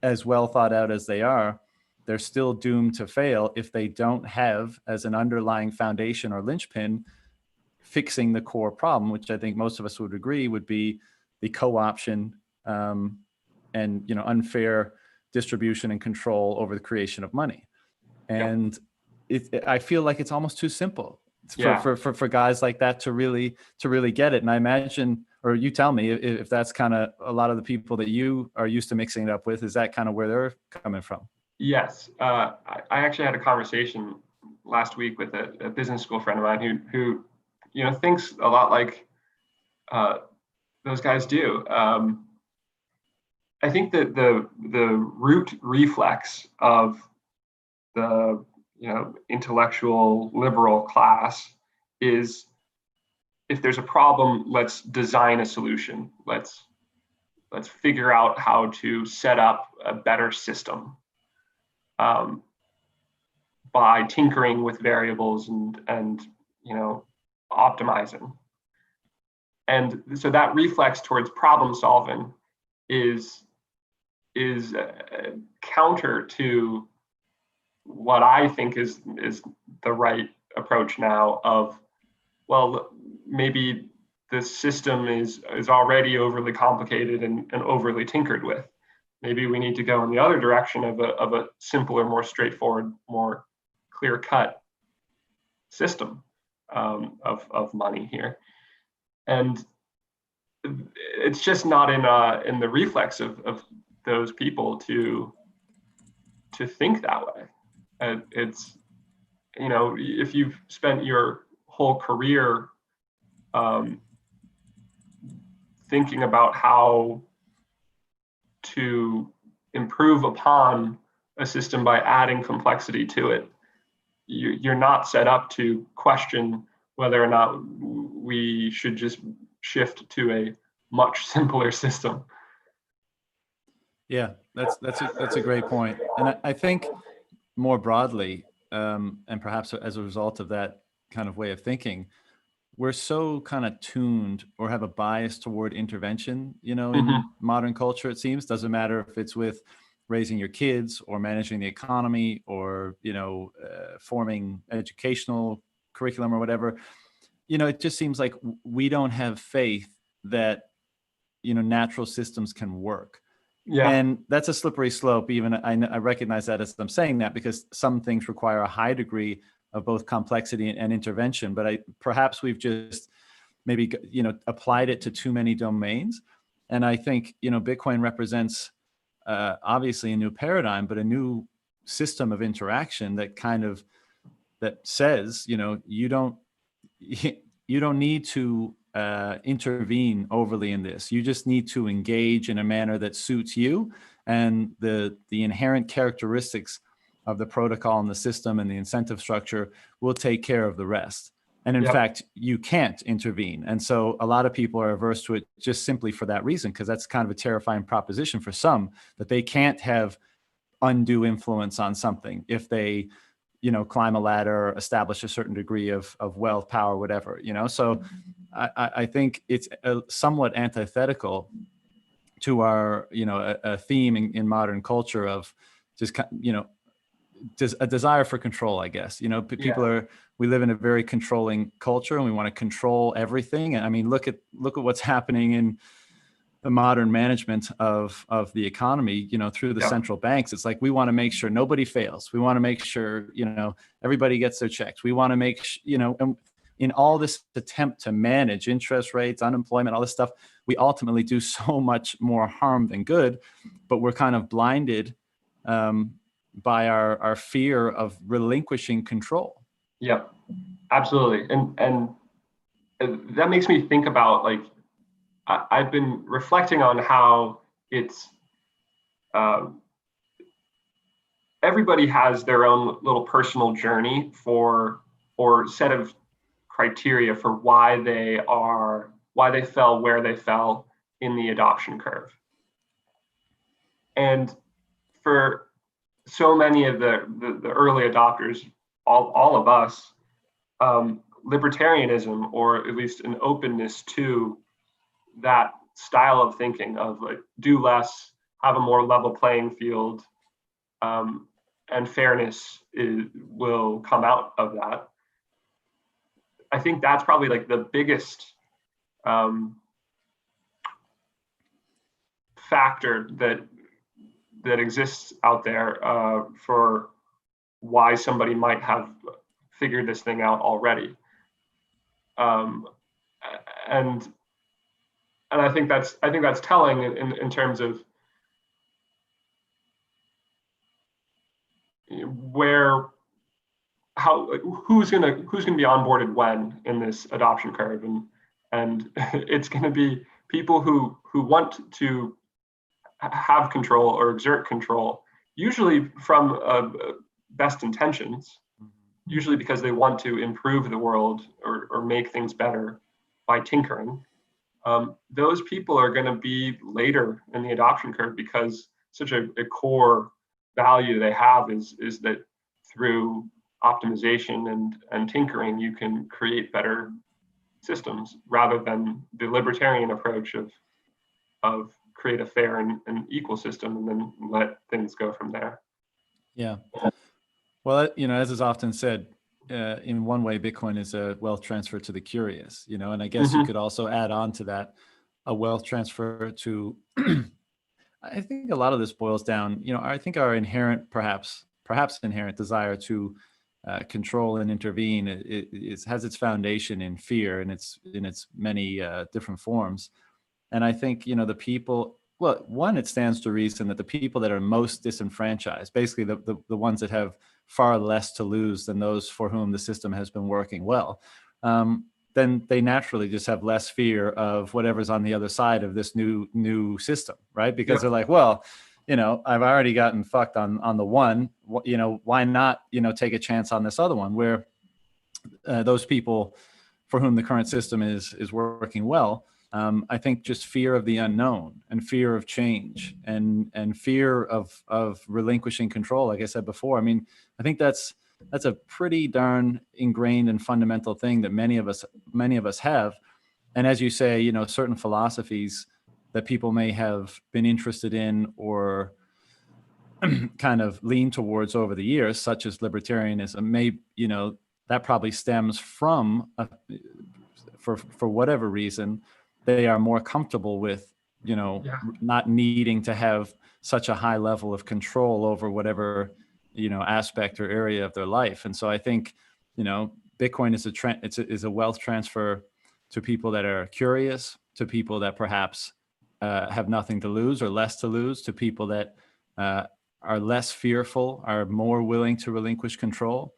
as well thought out as they are, they're still doomed to fail if they don't have as an underlying foundation or linchpin fixing the core problem, which I think most of us would agree would be the co-option and unfair distribution and control over the creation of money. And I feel like it's almost too simple for guys like that to really get it. And I imagine, or you tell me if that's kind of a lot of the people that you are used to mixing it up with, is that kind of where they're coming from? Yes. I actually had a conversation last week with a business school friend of mine who thinks a lot like those guys do. I think that the root reflex of the intellectual liberal class is, if there's a problem, let's design a solution. Let's figure out how to set up a better system by tinkering with variables and optimizing. And so that reflex towards problem solving is counter to what I think is the right approach now of, well, maybe the system is already overly complicated and overly tinkered with. Maybe we need to go in the other direction of a simpler, more straightforward, more clear-cut system of money here. And it's just not in the reflex of those people to think that way. It's, if you've spent your whole career thinking about how to improve upon a system by adding complexity to it, you're not set up to question whether or not we should just shift to a much simpler system. Yeah, that's a great point. And I think more broadly, and perhaps as a result of that kind of way of thinking, we're so kind of tuned or have a bias toward intervention, in modern culture, it seems. Doesn't matter if it's with raising your kids or managing the economy or, forming educational curriculum or whatever. It just seems like we don't have faith that, natural systems can work. Yeah. And that's a slippery slope. Even I recognize that as I'm saying that, because some things require a high degree of both complexity and intervention. But perhaps we've just maybe, applied it to too many domains. And I think, Bitcoin represents obviously a new paradigm, but a new system of interaction that says, you don't need to intervene overly in this. You just need to engage in a manner that suits you and the inherent characteristics of the protocol and the system and the incentive structure will take care of the rest. And in fact, you can't intervene. And so a lot of people are averse to it just simply for that reason, because that's kind of a terrifying proposition for some, that they can't have undue influence on something if they, climb a ladder, establish a certain degree of wealth, power, whatever, So I think it's somewhat antithetical to our, a theme in modern culture of just, a desire for control, I guess. People we live in a very controlling culture, and we want to control everything. And I mean, look at what's happening in the modern management of the economy, through the central banks. It's like, we want to make sure nobody fails. We want to make sure, everybody gets their checks. We want to make, and in all this attempt to manage interest rates, unemployment, all this stuff, we ultimately do so much more harm than good, but we're kind of blinded by our fear of relinquishing control. Yep, absolutely. And that makes me think about, like, I've been reflecting on how it's everybody has their own little personal journey or set of criteria for why they fell where they fell in the adoption curve. And for so many of the early adopters, all of us, libertarianism, or at least an openness to that style of thinking of, like, do less, have a more level playing field, and fairness will come out of that. I think that's probably, like, the biggest factor that exists out there for why somebody might have figured this thing out already. And I think that's telling in terms of who's gonna be onboarded when in this adoption curve, and it's gonna be people who want to have control or exert control, usually from best intentions, usually because they want to improve the world or make things better by tinkering. Those people are going to be later in the adoption curve, because such a core value they have is that through optimization and tinkering, you can create better systems, rather than the libertarian approach of create a fair and equal system and then let things go from there. Yeah. Well, as is often said, in one way, Bitcoin is a wealth transfer to the curious, and I guess you could also add on to that a wealth transfer to, I think a lot of this boils down, I think our inherent, perhaps inherent desire to control and intervene has its foundation in fear in its many different forms. And I think, the people, well, one, it stands to reason that the people that are most disenfranchised, basically the ones that have far less to lose than those for whom the system has been working well, then they naturally just have less fear of whatever's on the other side of this new system, right? Because they're like, well, I've already gotten fucked on the one, why not, take a chance on this other one, where those people for whom the current system is working well, I think just fear of the unknown and fear of change and fear of relinquishing control. Like I said before, I mean, I think that's a pretty darn ingrained and fundamental thing that many of us have. And as you say, certain philosophies that people may have been interested in or kind of lean towards over the years, such as libertarianism, may, that probably stems from, for whatever reason, they are more comfortable with, not needing to have such a high level of control over whatever, aspect or area of their life. And so I think, Bitcoin is a wealth transfer to people that are curious, to people that perhaps have nothing to lose or less to lose, to people that are less fearful, are more willing to relinquish control.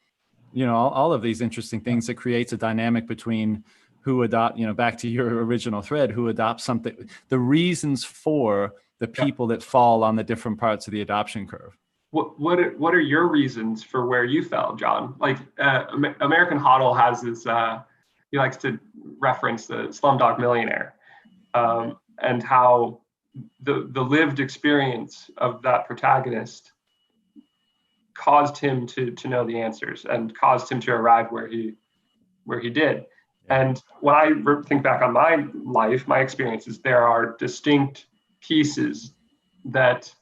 All of these interesting things that creates a dynamic between who adopt, back to your original thread, who adopts something, the reasons for the people that fall on the different parts of the adoption curve. what are your reasons for where you fell, John? Like American Hoddle has this. He likes to reference the Slumdog Millionaire, and how the lived experience of that protagonist caused him to know the answers and caused him to arrive where he did. And when I think back on my life, my experiences, there are distinct pieces that,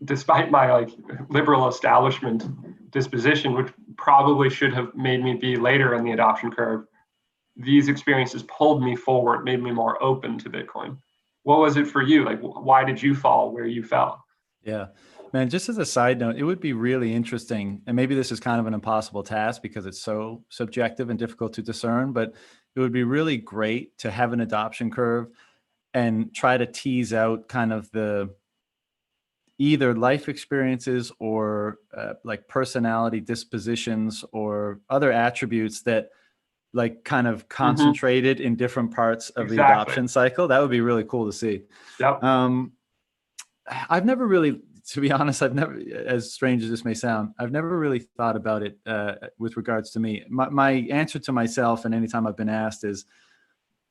despite my like liberal establishment disposition, which probably should have made me be later in the adoption curve, these experiences pulled me forward, made me more open to Bitcoin. What was it for you? Like, why did you fall where you fell? Yeah, man, just as a side note, it would be really interesting, and maybe this is kind of an impossible task because it's so subjective and difficult to discern, but it would be really great to have an adoption curve and try to tease out kind of the either life experiences or like personality dispositions or other attributes that like kind of concentrated in different parts of the adoption cycle. That would be really cool to see. Yep. I've never really, to be honest, as strange as this may sound, I've never really thought about it with regards to me. My answer to myself, and anytime I've been asked, is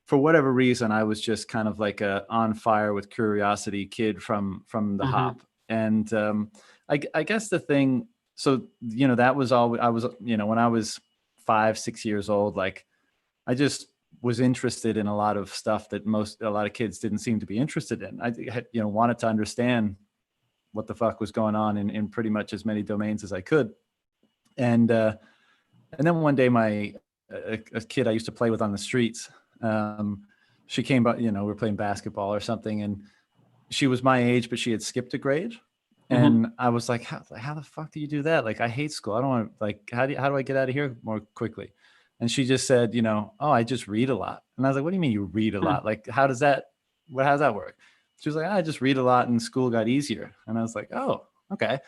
for whatever reason, I was just kind of like a on fire with curiosity kid from the hop. And I guess the thing, so, that was all I was, when I was 5-6 years old, like I just was interested in a lot of stuff that a lot of kids didn't seem to be interested in. I had, wanted to understand what the fuck was going on in pretty much as many domains as I could. And then one day a kid I used to play with on the streets, she came by, we were playing basketball or something, and she was my age, but she had skipped a grade. And I was like, how the fuck do you do that? Like, I hate school. I don't want to, like, how do I get out of here more quickly? And she just said, oh, I just read a lot. And I was like, what do you mean you read a lot? Like, how does that work? She was like, I just read a lot and school got easier. And I was like, oh, okay.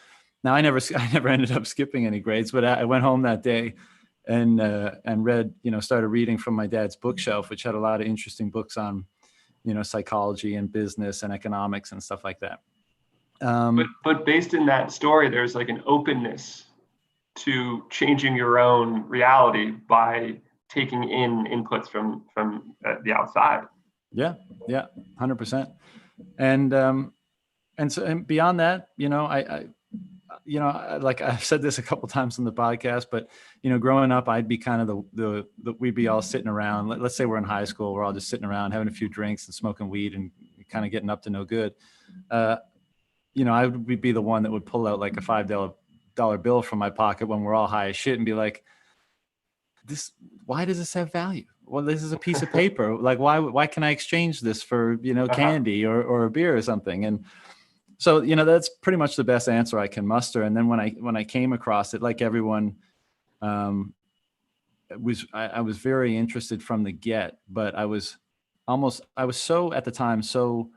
Now I never ended up skipping any grades, but I went home that day and read, started reading from my dad's bookshelf, which had a lot of interesting books on, psychology and business and economics and stuff like that. But based in that story, there's like an openness to changing your own reality by taking in inputs from the outside. Yeah, 100%. And beyond that, like I've said this a couple times on the podcast, but growing up, I'd be kind of the we'd be all sitting around. Let's say we're in high school, we're all just sitting around having a few drinks and smoking weed and kind of getting up to no good. I would be the one that would pull out like a $5 bill from my pocket when we're all high as shit and be like, why does this have value? Well, this is a piece of paper. Like, why can I exchange this for, candy or a beer or something? And so, that's pretty much the best answer I can muster. And then when I came across it, like everyone, I was very interested from the get, but I was so at the time, so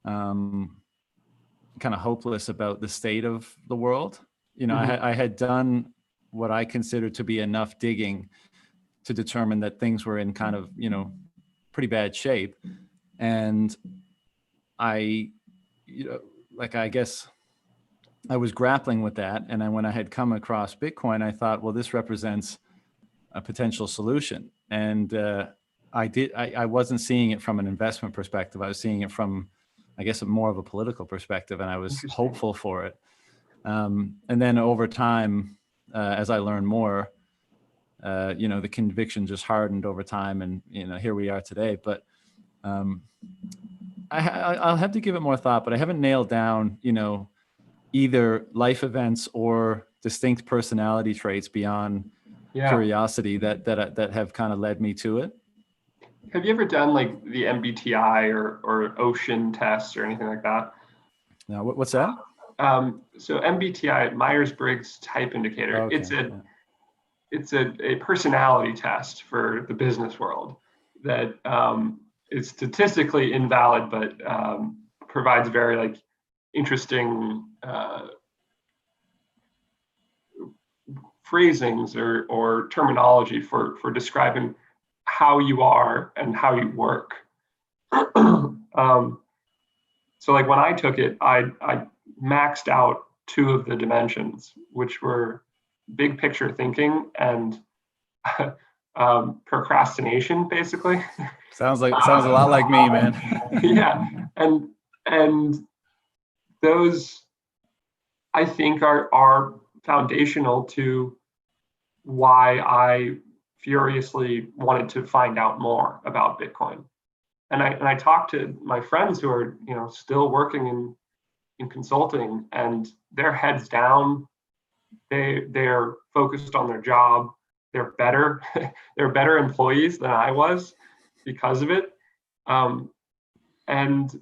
kind of hopeless about the state of the world. I had done what I considered to be enough digging to determine that things were in kind of, pretty bad shape. And I guess I was grappling with that. And when I had come across Bitcoin, I thought, well, this represents a potential solution. And I wasn't seeing it from an investment perspective. I was seeing it from, I guess, more of a political perspective, and I was hopeful for it. And then over time, as I learned more, the conviction just hardened over time, and here we are today. But I'll have to give it more thought. But I haven't nailed down, either life events or distinct personality traits beyond curiosity that have kind of led me to it. Have you ever done like the MBTI or ocean tests or anything like that? Now, what's that? So MBTI, Myers-Briggs Type Indicator. Okay, it's a personality test for the business world that is statistically invalid, but provides very like interesting phrasings or terminology for describing how you are and how you work. So like when I took it, I maxed out two of the dimensions, which were big picture thinking and procrastination, basically. Sounds a lot like me, man. Yeah, and those, I think, are foundational to why I furiously wanted to find out more about Bitcoin. And I talked to my friends who are, still working in consulting, and their heads down. They're focused on their job. They're better. They're better employees than I was because of it. And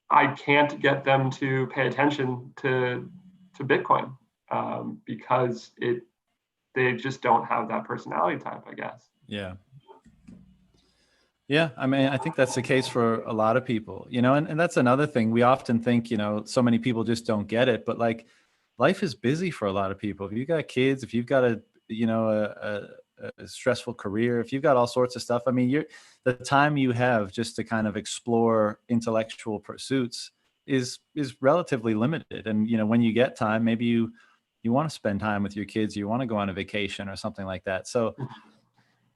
I can't get them to pay attention to Bitcoin because they just don't have that personality type, I guess. Yeah. Yeah, I mean, I think that's the case for a lot of people, and that's another thing. We often think, so many people just don't get it, but like life is busy for a lot of people. If you've got kids, if you've got a stressful career, if you've got all sorts of stuff, I mean, the time you have just to kind of explore intellectual pursuits is relatively limited. And, when you get time, maybe you want to spend time with your kids, you want to go on a vacation or something like that. So,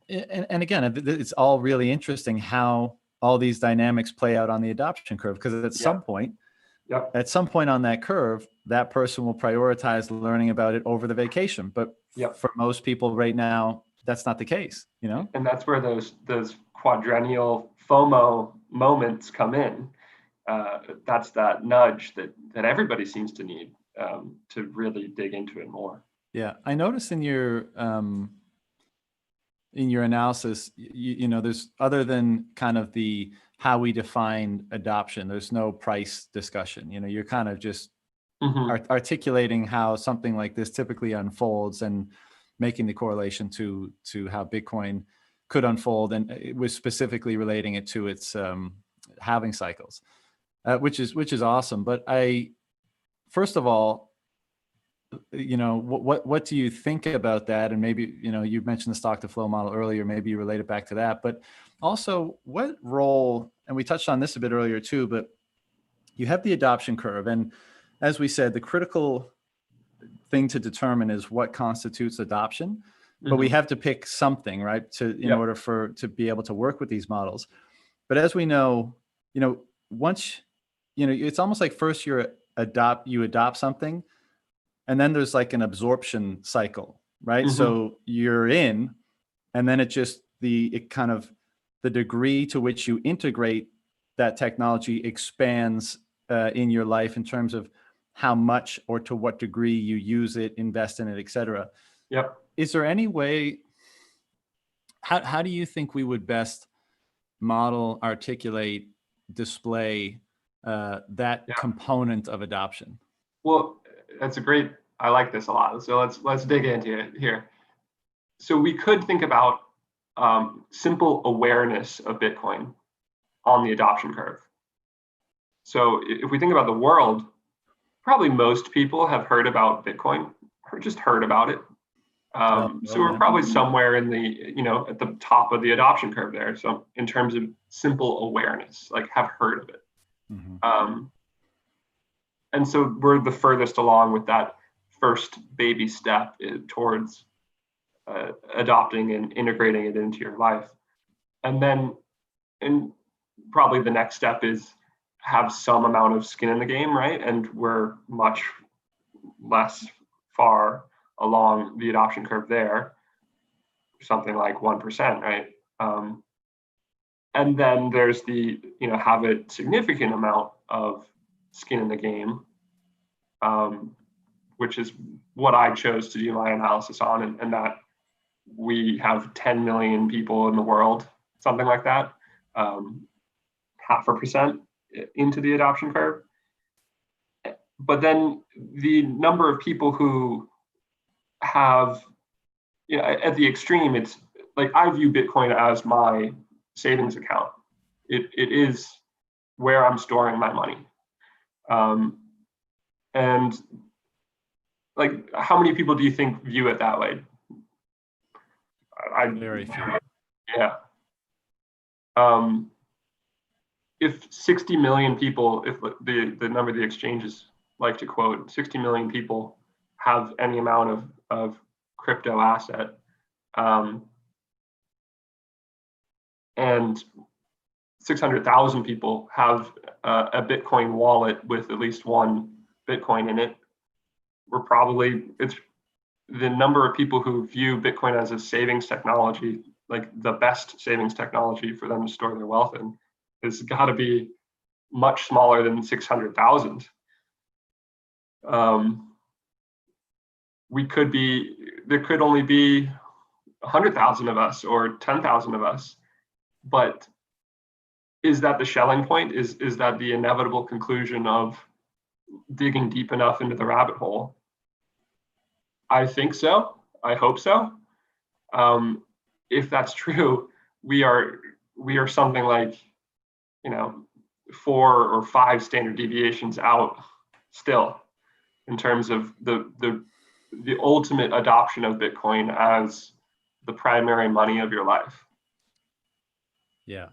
and again, it's all really interesting how all these dynamics play out on the adoption curve, because at some point, on that curve, that person will prioritize learning about it over the vacation. But for most people right now, that's not the case, And that's where those quadrennial FOMO moments come in. That's that nudge that everybody seems to need to really dig into it more. Yeah, I noticed in your analysis, there's, other than kind of the how we define adoption, there's no price discussion. You're kind of just articulating how something like this typically unfolds and making the correlation to how Bitcoin could unfold, and it was specifically relating it to its halving cycles, which is awesome. But first of all, what do you think about that? And maybe, you mentioned the stock to flow model earlier, maybe you relate it back to that, but also what role, and we touched on this a bit earlier too, but you have the adoption curve. And as we said, the critical thing to determine is what constitutes adoption, but we have to pick something, right? In order to be able to work with these models. But as we know, once, it's almost like first you adopt something, and then there's like an absorption cycle, right? So you're in, and then the degree to which you integrate that technology expands in your life in terms of how much or to what degree you use it, invest in it, et cetera. Yep. Is there any way, how do you think we would best model, articulate, display that component of adoption? Well, I like this a lot. So let's dig into it here. So we could think about simple awareness of Bitcoin on the adoption curve. So if we think about the world, probably most people have heard about Bitcoin or just heard about it. So we're probably somewhere in the, at the top of the adoption curve there. So in terms of simple awareness, like have heard of it. And so we're the furthest along with that first baby step towards adopting and integrating it into your life. And then, and probably the next step is have some amount of skin in the game, right? And we're much less far along the adoption curve there, something like 1%, right? And then there's the, have a significant amount of skin in the game, which is what I chose to do my analysis on, and that we have 10 million people in the world, something like that, 0.5% into the adoption curve. But then the number of people who have, at the extreme, it's like I view Bitcoin as my savings account. It is where I'm storing my money. And like, how many people do you think view it that way? Very few. Yeah. If 60 million people, if the number of the exchanges like to quote, 60 million people have any amount of crypto asset. And 600,000 people have a Bitcoin wallet with at least one Bitcoin in it. It's the number of people who view Bitcoin as a savings technology, like the best savings technology for them to store their wealth in, has got to be much smaller than 600,000. There could only be 100,000 of us or 10,000 of us, but is that the Schelling point? Is that the inevitable conclusion of digging deep enough into the rabbit hole? I think so. I hope so. If that's true, we are something like, 4 or 5 standard deviations out still in terms of the ultimate adoption of Bitcoin as the primary money of your life. Yeah,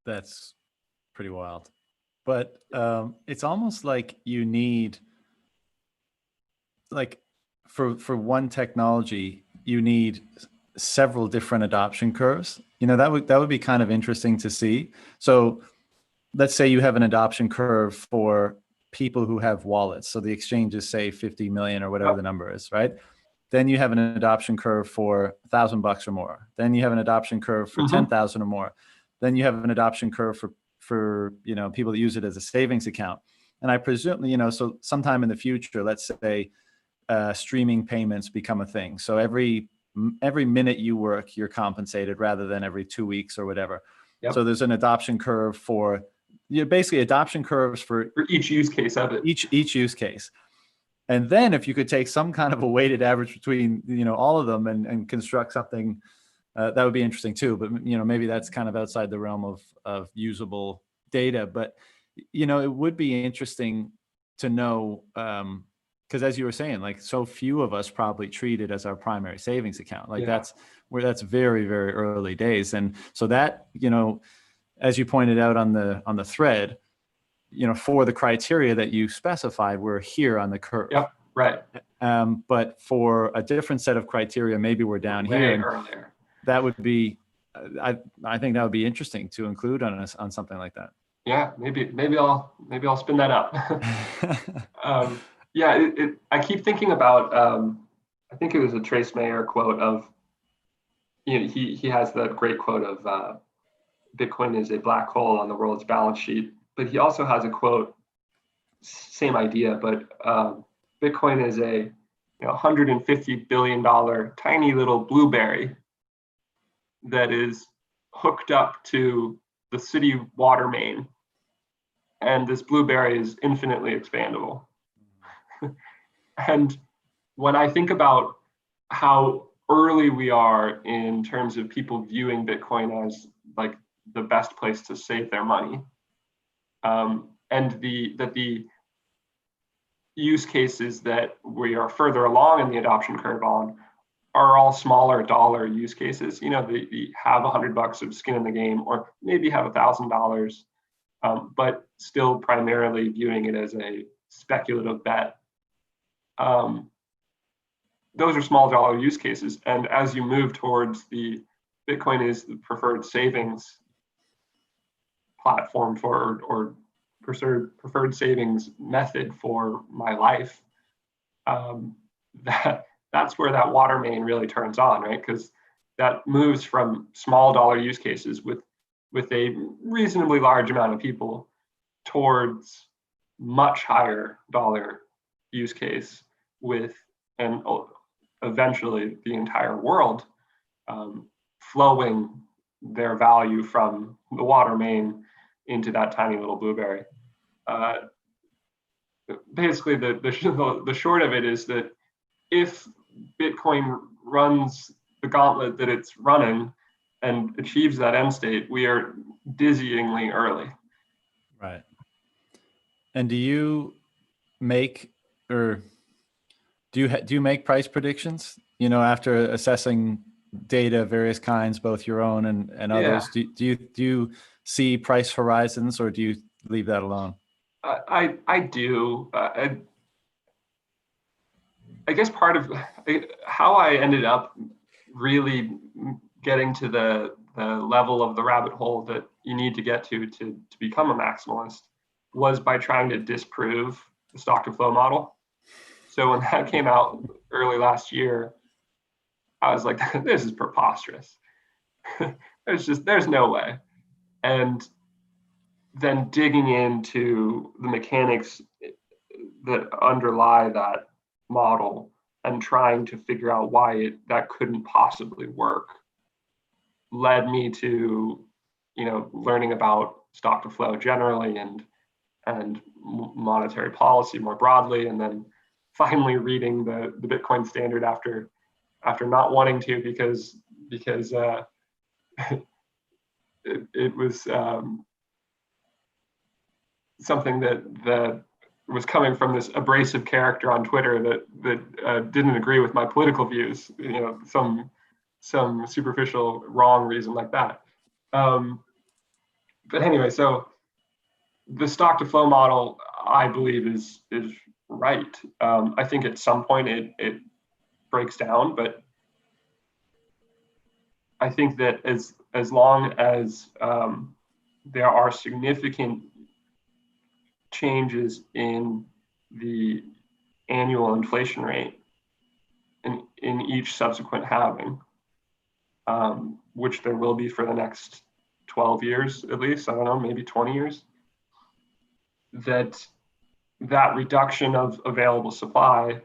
that's pretty wild. But it's almost like you need, like, for one technology, you need several different adoption curves. That would be kind of interesting to see. So let's say you have an adoption curve for people who have wallets. So the exchanges say 50 million or whatever the number is, right? Then you have an adoption curve for $1,000 or more. Then you have an adoption curve for 10,000 or more. Then you have an adoption curve for people that use it as a savings account. And I presume, so sometime in the future, let's say streaming payments become a thing. So every minute you work, you're compensated rather than every 2 weeks or whatever. Yep. So there's an adoption curve for, basically adoption curves for each use case of it. Each use case. And then if you could take some kind of a weighted average between, all of them and construct something, that would be interesting too. But, maybe that's kind of outside the realm of usable data. But, it would be interesting to know, because as you were saying, like, so few of us probably treat it as our primary savings account. Like that's very, very early days. And so that, as you pointed out on the thread, for the criteria that you specified, we're here on the curve. Yep, right. But for a different set of criteria, maybe we're down here. And earlier. That would be, I think that would be interesting to include on something like that. Yeah, maybe I'll spin that up. I keep thinking about, I think it was a Trace Mayer quote of, he has that great quote of Bitcoin is a black hole on the world's balance sheet, but he also has a quote, same idea, but Bitcoin is a $150 billion tiny little blueberry that is hooked up to the city water main, and this blueberry is infinitely expandable. And when I think about how early we are in terms of people viewing Bitcoin as like the best place to save their money, and the use cases that we are further along in the adoption curve on are all smaller dollar use cases. They have $100 of skin in the game, or maybe have $1,000, but still primarily viewing it as a speculative bet. Those are small dollar use cases. And as you move towards the Bitcoin is the preferred savings platform for, or preferred savings method for my life, that's where that water main really turns on, right? Because that moves from small dollar use cases with a reasonably large amount of people towards much higher dollar use case with, and eventually the entire world flowing their value from the water main into that tiny little blueberry. Basically, the short of it is that if Bitcoin runs the gauntlet that it's running and achieves that end state, we are dizzyingly early. Right. And do you make, or do you make price predictions? After assessing data of various kinds, both your own and others, do you see price horizons, or do you leave that alone? I do. I guess part of how I ended up really getting to the level of the rabbit hole that you need to get to become a maximalist was by trying to disprove the stock to flow model. So when that came out early last year, I was like, this is preposterous. There's no way. And then digging into the mechanics that underlie that model and trying to figure out why that couldn't possibly work led me to, learning about stock to flow generally and monetary policy more broadly, and then finally reading the Bitcoin Standard after not wanting to because it was something that was coming from this abrasive character on Twitter that didn't agree with my political views, some superficial wrong reason like that. But anyway, so the stock to flow model, I believe, is right. I think at some point it breaks down, but I think that as long as there are significant changes in the annual inflation rate in each subsequent halving, which there will be for the next 12 years at least, I don't know, maybe 20 years, that reduction of available supply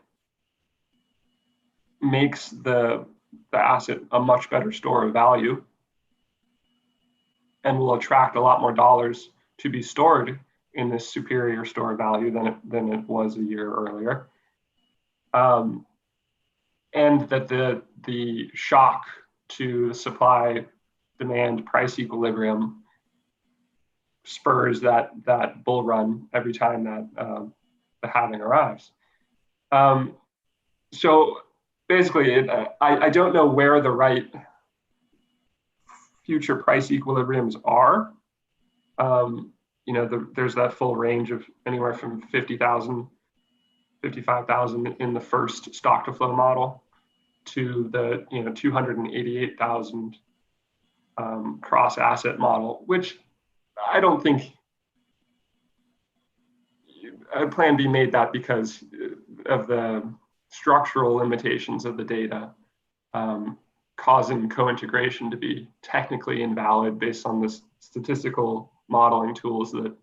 makes the asset a much better store of value and will attract a lot more dollars to be stored in this superior store of value than it was a year earlier. And that the shock to the supply demand price equilibrium spurs that bull run every time that the halving arrives. So basically, I don't know where the right future price equilibriums are. There's that full range of anywhere from 50,000, 55,000 in the first stock to flow model to the 288,000 cross asset model, which I don't think Plan B made that because of the structural limitations of the data, causing co-integration to be technically invalid based on the statistical modeling tools that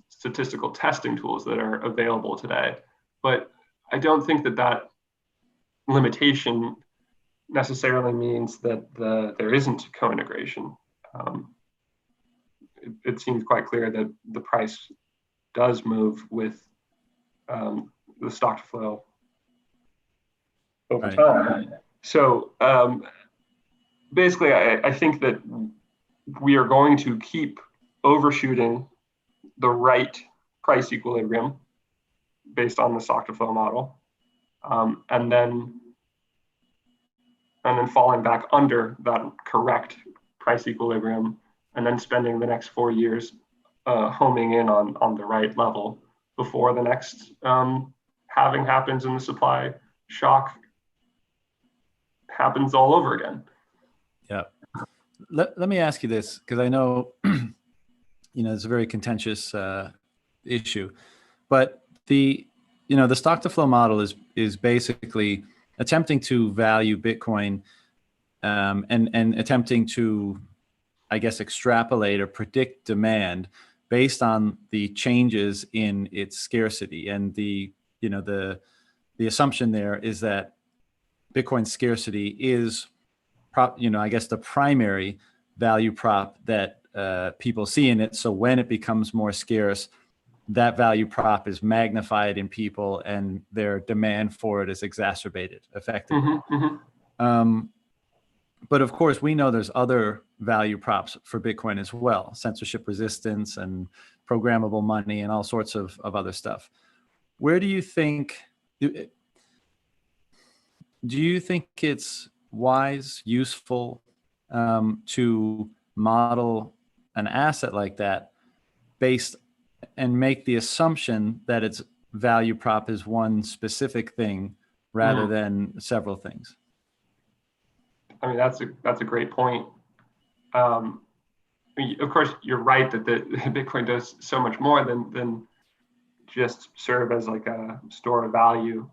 statistical testing tools that are available today. But I don't think that limitation necessarily means that there isn't co-integration. It seems quite clear that the price does move with the stock to flow over time. So basically, I think that we are going to keep overshooting the right price equilibrium based on the stock to flow model, and then falling back under that correct price equilibrium, and then spending the next 4 years homing in on the right level before the next halving happens and the supply shock happens all over again. Yeah. Let me ask you this, because I know, it's a very contentious issue, but the stock to flow model is basically attempting to value Bitcoin and attempting to, I guess, extrapolate or predict demand based on the changes in its scarcity. And the assumption there is that Bitcoin's scarcity is, I guess, the primary value prop that people see in it. So when it becomes more scarce, that value prop is magnified in people and their demand for it is exacerbated effectively. But of course, we know there's other value props for Bitcoin as well: censorship resistance and programmable money and all sorts of other stuff. Where do you think it's wise, useful to model an asset like that based and make the assumption that its value prop is one specific thing rather than several things. I mean, that's a great point. I mean, of course, you're right that the Bitcoin does so much more than just serve as like a store of value.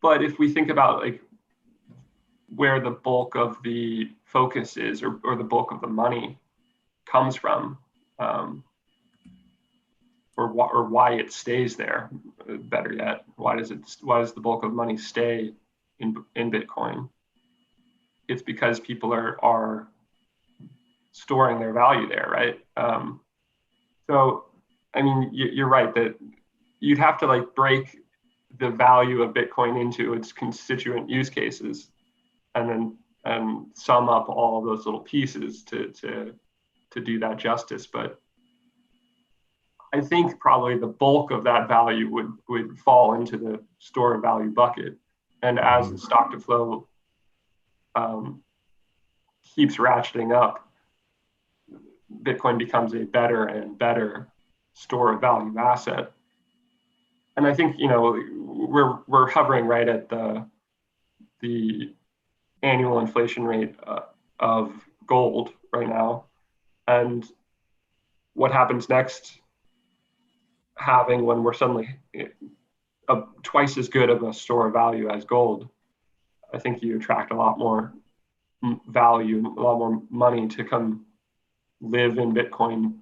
But if we think about like where the bulk of the focus is, or the bulk of the money comes from, or why it stays there, better yet, why does the bulk of money stay in Bitcoin? It's because people are storing their value there, right? So, I mean, you're right that you'd have to like break the value of Bitcoin into its constituent use cases, and sum up all of those little pieces to do that justice. But I think probably the bulk of that value would fall into the store of value bucket, and as the stock to flow keeps ratcheting up, Bitcoin becomes a better and better store of value asset. And I think, you know, we're hovering right at the annual inflation rate of gold right now, and what happens next halving when we're suddenly twice as good of a store of value as gold. I think you attract a lot more value, a lot more money to come live in Bitcoin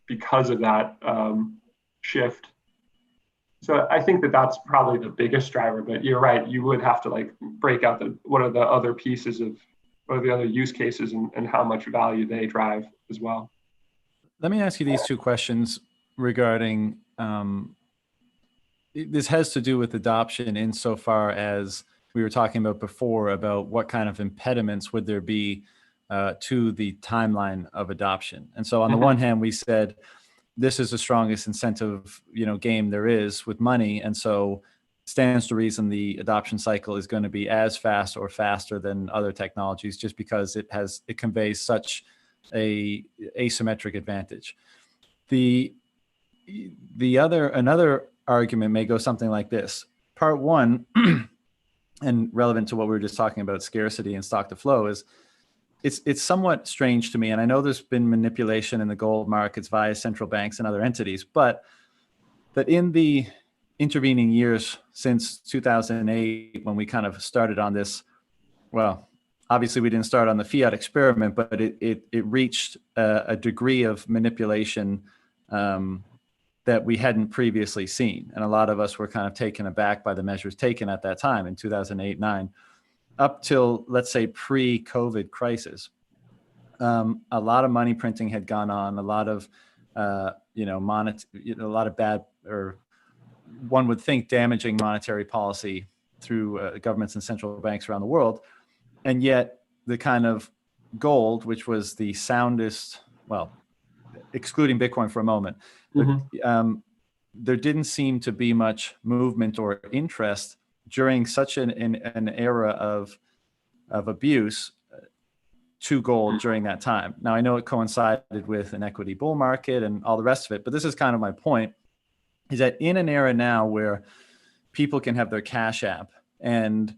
because of that shift. So I think that's probably the biggest driver, but you're right. You would have to like break out what are the other pieces of, what are the other use cases, and how much value they drive as well. Let me ask you these two questions regarding, this has to do with adoption insofar as we were talking about before about what kind of impediments would there be to the timeline of adoption. And so on the one hand, we said, this is the strongest incentive, game there is with money. And so stands to reason the adoption cycle is going to be as fast or faster than other technologies, just because it conveys such a asymmetric advantage. Another argument may go something like this. Part one, and relevant to what we were just talking about, scarcity and stock to flow, is it's somewhat strange to me. And I know there's been manipulation in the gold markets via central banks and other entities, but that in the intervening years since 2008, when we kind of started on this, well, obviously we didn't start on the fiat experiment, but it reached a degree of manipulation that we hadn't previously seen. And a lot of us were kind of taken aback by the measures taken at that time in 2008-9, up till, let's say, pre-COVID crisis. A lot of money printing had gone on, a lot of, a lot of bad, or one would think damaging monetary policy through governments and central banks around the world. And yet the kind of gold, which was the soundest, well, excluding Bitcoin for a moment, there didn't seem to be much movement or interest during such an era of abuse to gold during that time. Now, I know it coincided with an equity bull market and all the rest of it, but this is kind of my point, is that in an era now where people can have their Cash App and,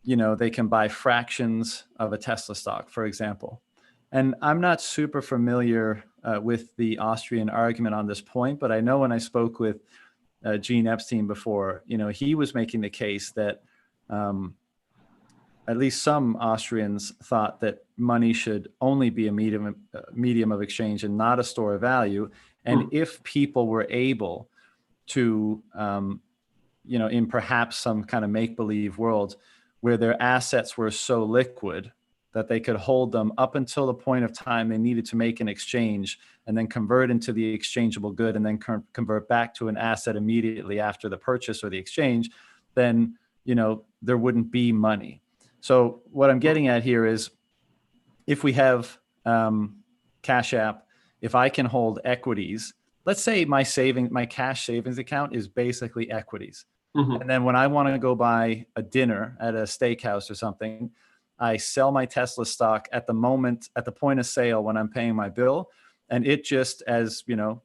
they can buy fractions of a Tesla stock, for example. And I'm not super familiar with the Austrian argument on this point, but I know when I spoke with Gene Epstein before, he was making the case that at least some Austrians thought that money should only be a medium of exchange and not a store of value. And if people were able to, in perhaps some kind of make-believe world where their assets were so liquid that they could hold them up until the point of time they needed to make an exchange and then convert into the exchangeable good and then convert back to an asset immediately after the purchase or the exchange, then, there wouldn't be money. So what I'm getting at here is, if we have Cash App, if I can hold equities, let's say my cash savings account is basically equities. And then when I want to go buy a dinner at a steakhouse or something, I sell my Tesla stock at the moment, at the point of sale when I'm paying my bill. And it just, as you know,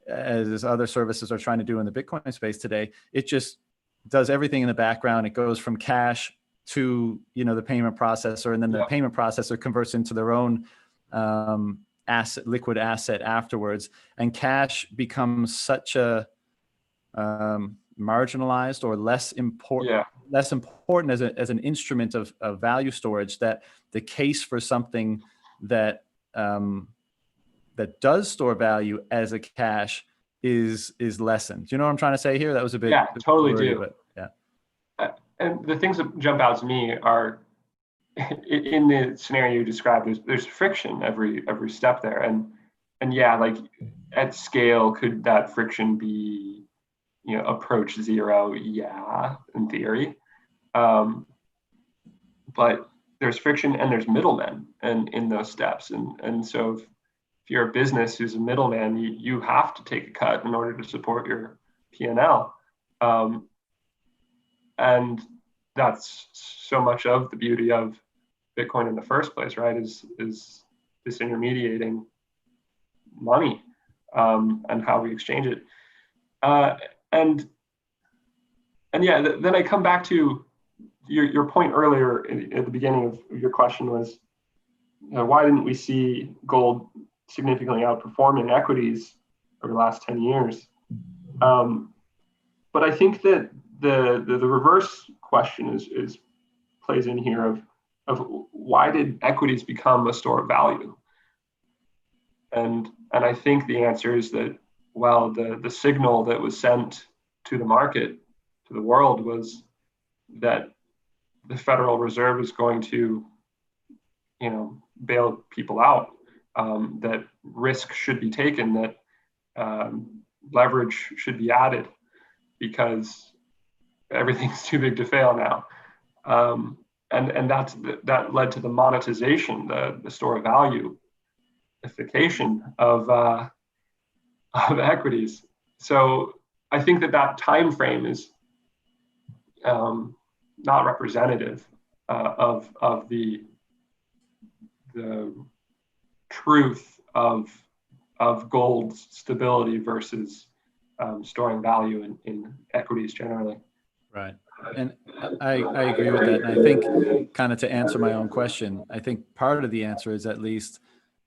as other services are trying to do in the Bitcoin space today, it just does everything in the background. It goes from cash to, you know, the payment processor, and then the payment processor converts into their own liquid asset afterwards. And cash becomes such a marginalized or less important as an instrument of value storage, that the case for something that that does store value as a cash is lessened. Do you know what I'm trying to say here? That was a bit totally wordy, do. but yeah. And the things that jump out to me are, in the scenario you described, there's friction every step there, and yeah, like at scale, could that friction be, you know, approach zero? Yeah, in theory, but there's friction and there's middlemen and in those steps, and so if you're a business who's a middleman, you have to take a cut in order to support your P&L. And that's so much of the beauty of Bitcoin in the first place, right? Is disintermediating money, and how we exchange it. And yeah, then I come back to your point earlier at the beginning of your question was, you know, why didn't we see gold significantly outperforming equities over the last 10 years? But I think that the reverse question is plays in here of why did equities become a store of value? And I think the answer is that, well, the signal that was sent to the market, to the world, was that the Federal Reserve is going to, you know, bail people out, that risk should be taken, that leverage should be added, because everything's too big to fail now. And that led to the monetization, the store of valueification of equities. So I think that time frame is not representative of the truth of gold's stability versus storing value in equities generally. Right. And I agree with that. And I think, kind of to answer my own question, I think part of the answer is, at least,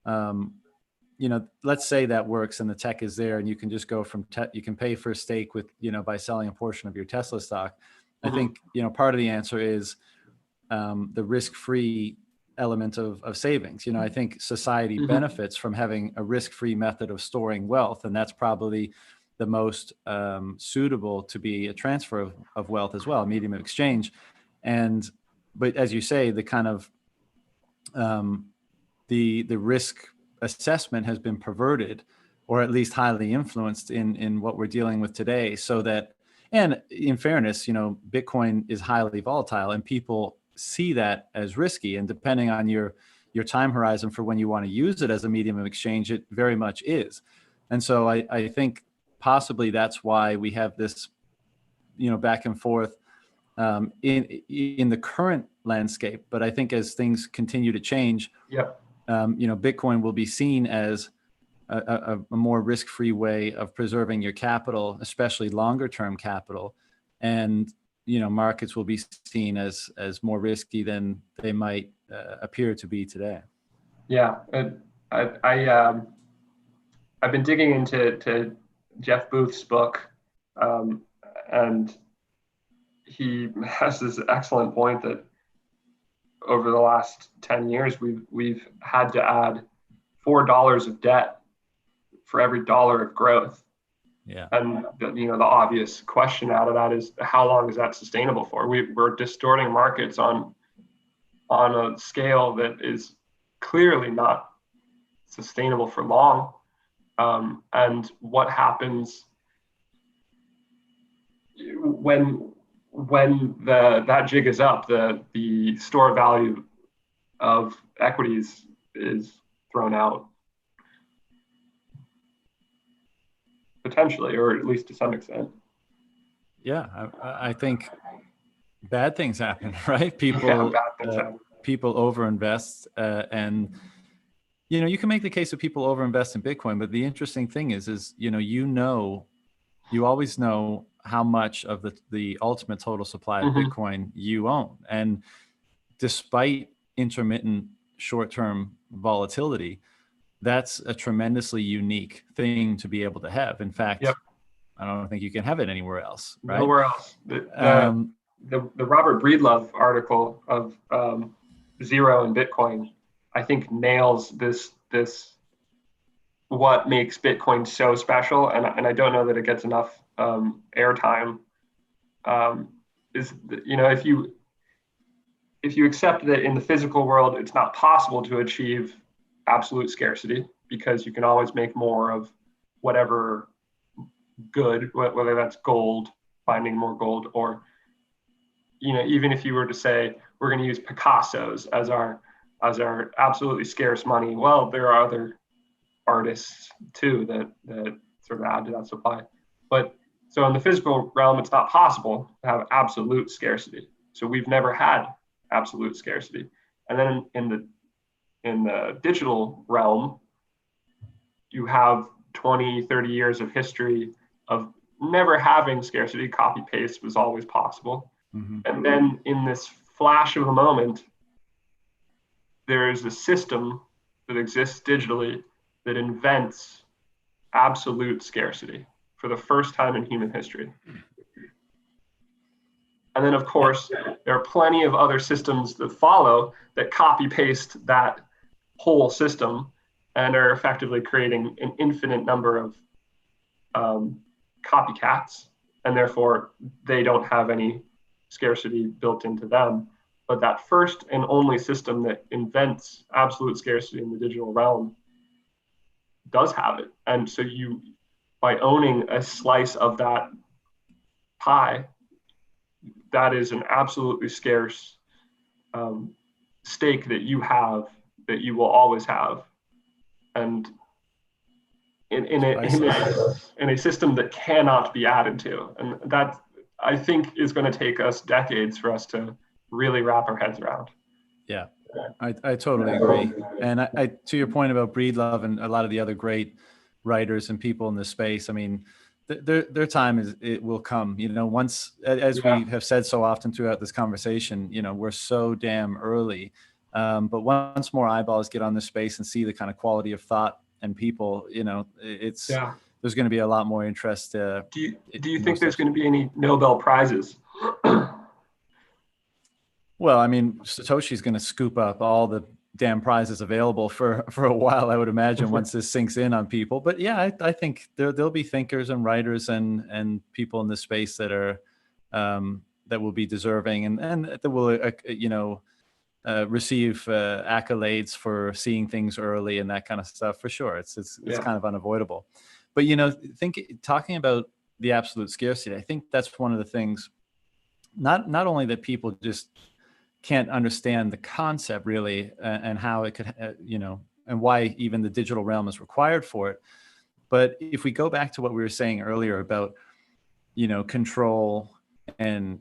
you know, let's say that works and the tech is there and you can just go from, you can pay for a stake with, you know, by selling a portion of your Tesla stock. I think, you know, part of the answer is the risk-free element of savings. You know, I think society benefits from having a risk-free method of storing wealth, and that's probably the most suitable to be a transfer of wealth as well, a medium of exchange. But as you say, the kind of the risk assessment has been perverted, or at least highly influenced in what we're dealing with today. So that, and in fairness, you know, Bitcoin is highly volatile, and people see that as risky. And depending on your time horizon for when you want to use it as a medium of exchange, it very much is. And so I think possibly that's why we have this, you know, back and forth in the current landscape. But I think as things continue to change, you know, Bitcoin will be seen as a more risk-free way of preserving your capital, especially longer-term capital, and, you know, markets will be seen as more risky than they might appear to be today. Yeah, I've been digging into Jeff Booth's book, and he has this excellent point that over the last 10 years, we've had to add $4 of debt for every dollar of growth. Yeah. And you know, the obvious question out of that is, how long is that sustainable for? We're distorting markets on a scale that is clearly not sustainable for long. And what happens when that jig is up, the store value of equities is thrown out, potentially, or at least to some extent. Yeah, I think bad things happen, right? People, bad things happen. people overinvest, and you can make the case that people overinvest in Bitcoin, but the interesting thing is you always know how much of the ultimate total supply of Bitcoin you own. And despite intermittent short-term volatility, that's a tremendously unique thing to be able to have. In fact, Yep. I don't think you can have it anywhere else, right? Nowhere else. The Robert Breedlove article of Zero and Bitcoin, I think nails this what makes Bitcoin so special, and I don't know that it gets enough airtime. Is if you accept that in the physical world it's not possible to achieve absolute scarcity because you can always make more of whatever good, whether that's gold, finding more gold, or even if you were to say we're going to use Picassos as our absolutely scarce money, well, there are other artists too that sort of add to that supply. But so in the physical realm, it's not possible to have absolute scarcity. So we've never had absolute scarcity. And then in the digital realm, you have 20, 30 years of history of never having scarcity. Copy paste was always possible. And then in this flash of a moment, there is a system that exists digitally that invents absolute scarcity for the first time in human history. And then, of course, there are plenty of other systems that follow that copy paste that whole system and are effectively creating an infinite number of copycats, and therefore they don't have any scarcity built into them. But that first and only system that invents absolute scarcity in the digital realm does have it. And so you, by owning a slice of that pie, that is an absolutely scarce stake that you have, that you will always have. And in a system that cannot be added to. And that, I think, is going to take us decades for us to really wrap our heads around. Yeah, I totally agree. And I to your point about Breedlove and a lot of the other great writers and people in this space, I mean, their time it will come, once, as we have said so often throughout this conversation, we're so damn early. But once more eyeballs get on this space and see the kind of quality of thought and people, there's going to be a lot more interest. Do you think there's going to be any Nobel Prizes? Well, I mean, Satoshi's going to scoop up all the damn prizes available for a while, I would imagine, once this sinks in on people. But yeah, I think there'll be thinkers and writers and people in this space that are that will be deserving and that will receive accolades for seeing things early and that kind of stuff, for sure. It's kind of unavoidable. But talking about the absolute scarcity, I think that's one of the things. Not only that people just can't understand the concept really, and how it could, and why even the digital realm is required for it. But if we go back to what we were saying earlier about, control and,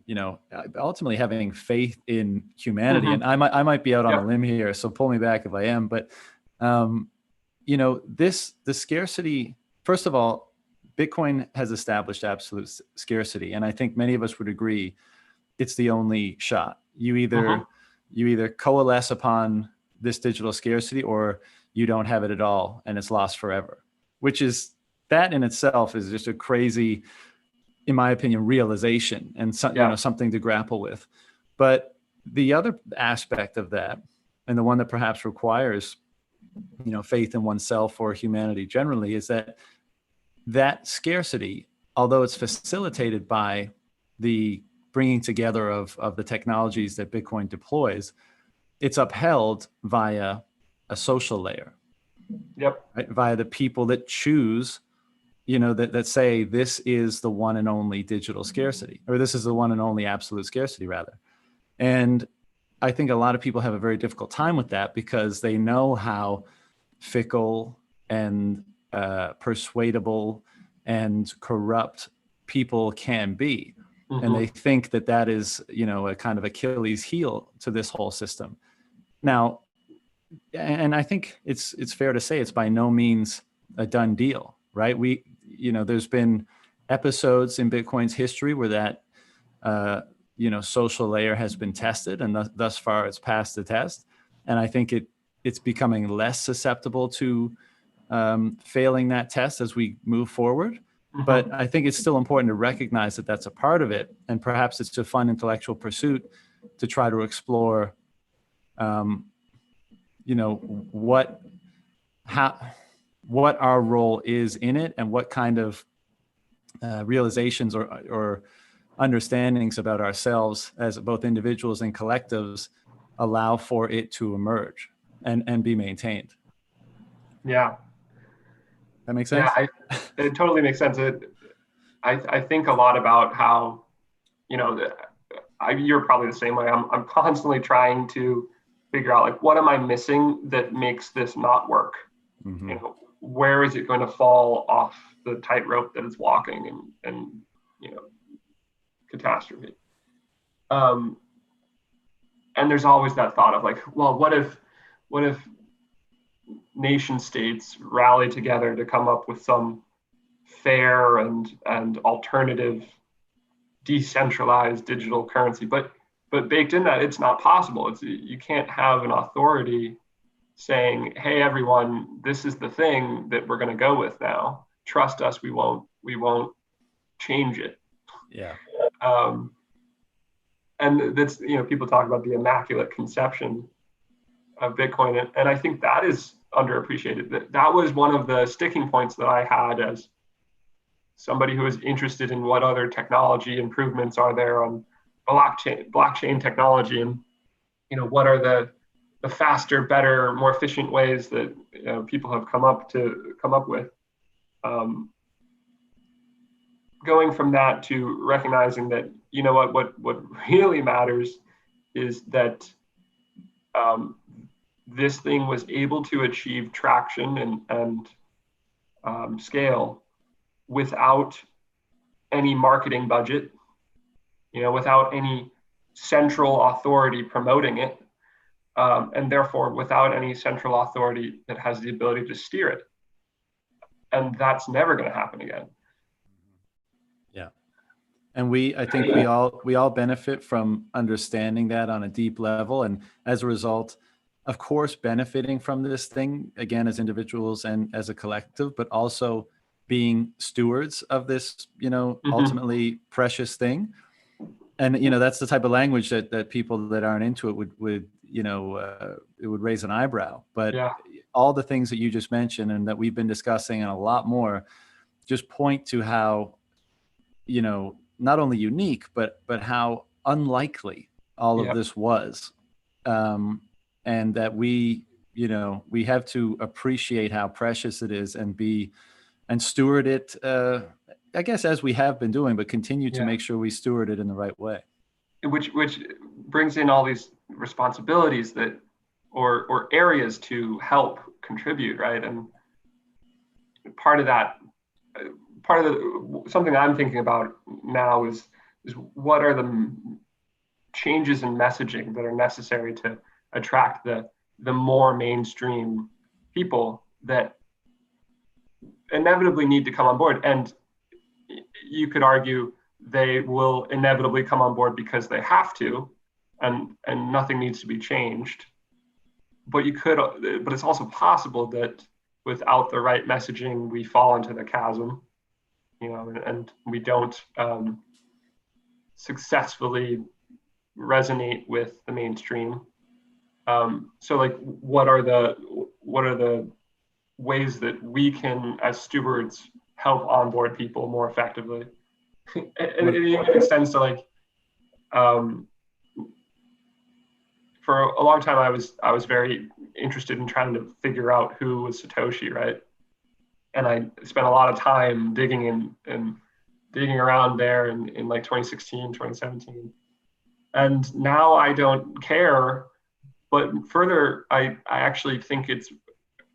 ultimately having faith in humanity, and I might be out on a limb here, so pull me back if I am, but, the scarcity, first of all, Bitcoin has established absolute scarcity. And I think many of us would agree it's the only shot. You either coalesce upon this digital scarcity or you don't have it at all and it's lost forever, which is, that in itself is just a crazy, in my opinion, realization and something to grapple with. But the other aspect of that, and the one that perhaps requires, faith in oneself or humanity generally, is that scarcity, although it's facilitated by the bringing together of the technologies that Bitcoin deploys, it's upheld via a social layer. Yep. Right? Via the people that choose, that say this is the one and only digital scarcity, or this is the one and only absolute scarcity, rather. And I think a lot of people have a very difficult time with that because they know how fickle and persuadable and corrupt people can be. And they think that is, a kind of Achilles heel to this whole system. Now, and I think it's fair to say it's by no means a done deal, right? There's been episodes in Bitcoin's history where that social layer has been tested, and thus far it's passed the test. And I think it's becoming less susceptible to failing that test as we move forward. Mhm. But I think it's still important to recognize that that's a part of it, and perhaps it's a fun intellectual pursuit to try to explore, what our role is in it, and what kind of realizations or understandings about ourselves as both individuals and collectives allow for it to emerge and be maintained. Yeah. That makes Yeah, sense? it totally makes sense. I think a lot about how, you're probably the same way. I'm constantly trying to figure out, like, what am I missing that makes this not work? Mm-hmm. Where is it going to fall off the tightrope that it's walking, and catastrophe. And there's always that thought of, like, well, what if nation states rally together to come up with some fair and alternative decentralized digital currency? But baked in that, it's not possible. You can't have an authority saying, hey, everyone, this is the thing that we're going to go with now. Trust us, we won't change it. Yeah. And that's, people talk about the immaculate conception of Bitcoin, and I think that is underappreciated. That was one of the sticking points that I had as somebody who is interested in what other technology improvements are there on blockchain technology, and what are the faster, better, more efficient ways that people have come up with. Going from that to recognizing that, what really matters is that this thing was able to achieve traction and scale without any marketing budget, without any central authority promoting it, and therefore without any central authority that has the ability to steer it. And that's never going to happen again. Yeah. And I think we all benefit from understanding that on a deep level. And as a result, of course, benefiting from this thing, again, as individuals and as a collective, but also being stewards of this, ultimately precious thing. And, that's the type of language that people that aren't into it would it would raise an eyebrow. But Yeah. all the things that you just mentioned and that we've been discussing and a lot more just point to how, not only unique, but how unlikely all of this was. And that we have to appreciate how precious it is and steward it, I guess, as we have been doing, but continue to make sure we steward it in the right way. Which brings in all these responsibilities or areas to help contribute, right? And part of something I'm thinking about now is what are the changes in messaging that are necessary to attract the more mainstream people that inevitably need to come on board. And you could argue they will inevitably come on board because they have to, and nothing needs to be changed. But it's also possible that without the right messaging, we fall into the chasm, and we don't successfully resonate with the mainstream. So, like, what are the ways that we can, as stewards, help onboard people more effectively? And it extends to, like, for a long time, I was very interested in trying to figure out who was Satoshi, right? And I spent a lot of time digging around there in like 2016, 2017. And now I don't care, but further, I actually think it's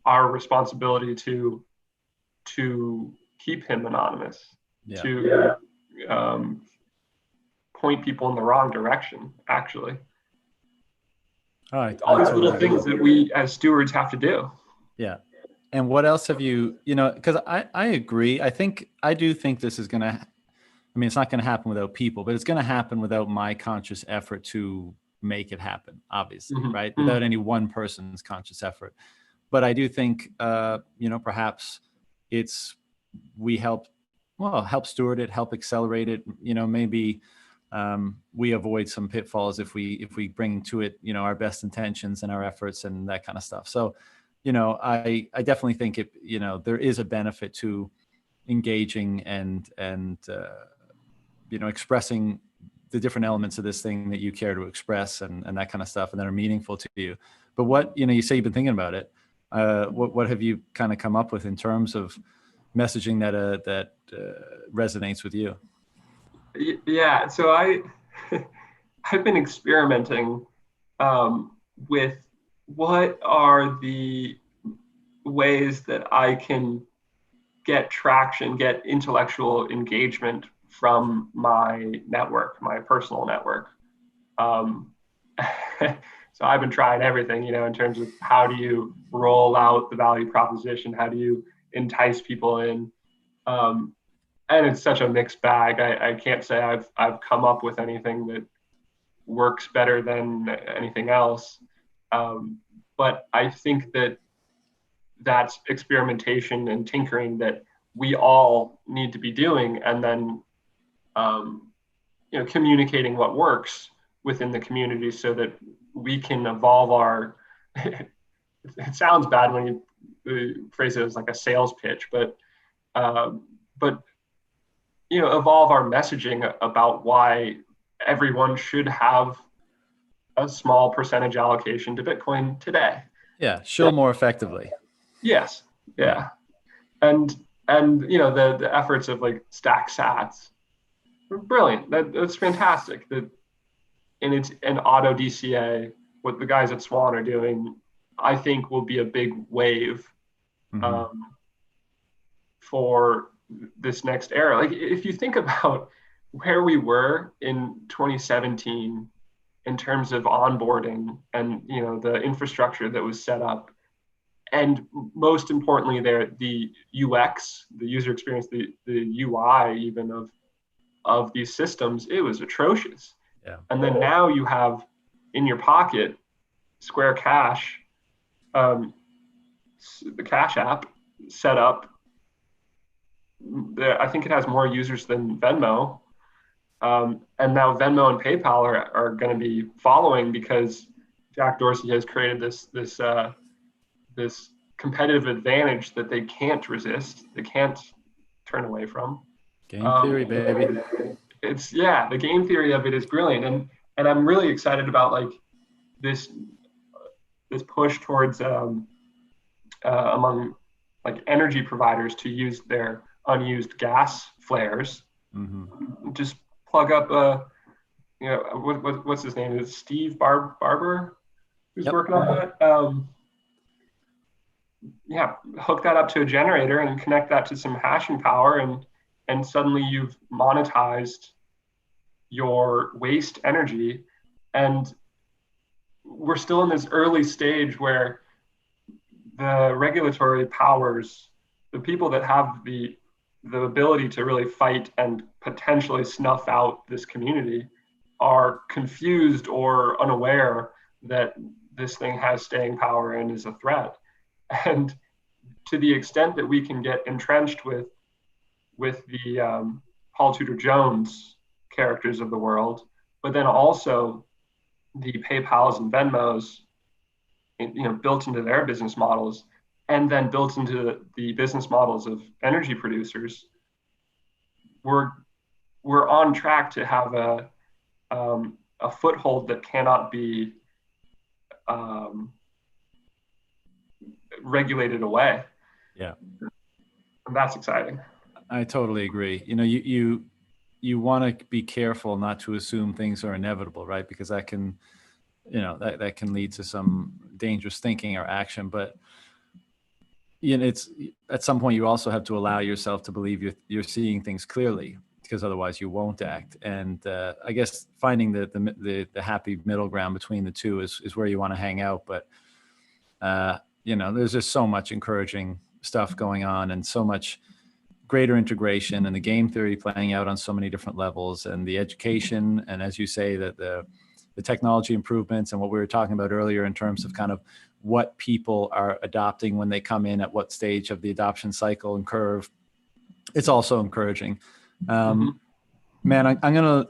our responsibility to keep him anonymous, to point people in the wrong direction, actually. All right. All I these totally little agree. things that we as stewards have to do. Yeah. And what else have you, because I agree. I do think this is going to, I mean, it's not going to happen without people, but it's going to happen without my conscious effort to make it happen, obviously, Mhm. right? Mhm. Without any one person's conscious effort. But I do think, perhaps it's, we help steward it, help accelerate it, maybe we avoid some pitfalls if we bring to it, our best intentions and our efforts and that kind of stuff. So, I definitely think there is a benefit to engaging and expressing the different elements of this thing that you care to express and that kind of stuff and that are meaningful to you. But what, you say you've been thinking about it. What have you kind of come up with in terms of messaging that resonates with you? Yeah, so I've been experimenting with what are the ways that I can get traction, get intellectual engagement from my network, my personal network. Um, so I've been trying everything, in terms of how do you roll out the value proposition, how do you entice people in, um, and it's such a mixed bag. I can't say I've come up with anything that works better than anything else, um, but I think that that's experimentation and tinkering that we all need to be doing, and then um, communicating what works within the community so that we can evolve our it sounds bad when you phrase it as like a sales pitch, um, but evolve our messaging about why everyone should have a small percentage allocation to Bitcoin today. Yeah. Show more effectively. Yes. Yeah. Yeah. And the efforts of like Stack Sats were brilliant. That's fantastic. And it's an auto DCA. What the guys at Swan are doing, I think, will be a big wave Mm-hmm. um, for this next era. Like if you think about where we were in 2017 in terms of onboarding and the infrastructure that was set up, and most importantly, the UX, the user experience, the UI even of these systems, it was atrocious. Yeah. And then now you have in your pocket Square Cash, um, the Cash app set up. I think it has more users than Venmo. And now Venmo and PayPal are going to be following because Jack Dorsey has created this competitive advantage that they can't resist. They can't turn away from. Game theory, baby. It's the game theory of it is brilliant, and I'm really excited about like this this push towards among like energy providers to use their unused gas flares. Mm-hmm. Just plug up what's his name? Is Steve Barber who's Yep. working on that? Hook that up to a generator and connect that to some hashing power, and suddenly you've monetized your waste energy. And we're still in this early stage where the regulatory powers, the people that have the ability to really fight and potentially snuff out this community, are confused or unaware that this thing has staying power and is a threat. And to the extent that we can get entrenched with the Paul Tudor Jones characters of the world, but then also the PayPal's and Venmos, built into their business models, and then built into the business models of energy producers, we're on track to have a foothold that cannot be um, regulated away. Yeah. And that's exciting. I totally agree. You want to be careful not to assume things are inevitable, right? Because that can, that can lead to some dangerous thinking or action. But it's at some point you also have to allow yourself to believe you're seeing things clearly. because otherwise you won't act. And I guess finding the happy middle ground between the two is where you want to hang out. But there's just so much encouraging stuff going on, and so much greater integration, and the game theory playing out on so many different levels, and the education, and as you say, that the technology improvements, and what we were talking about earlier in terms of kind of what people are adopting when they come in, at what stage of the adoption cycle and curve. It's also encouraging. Man, I'm going to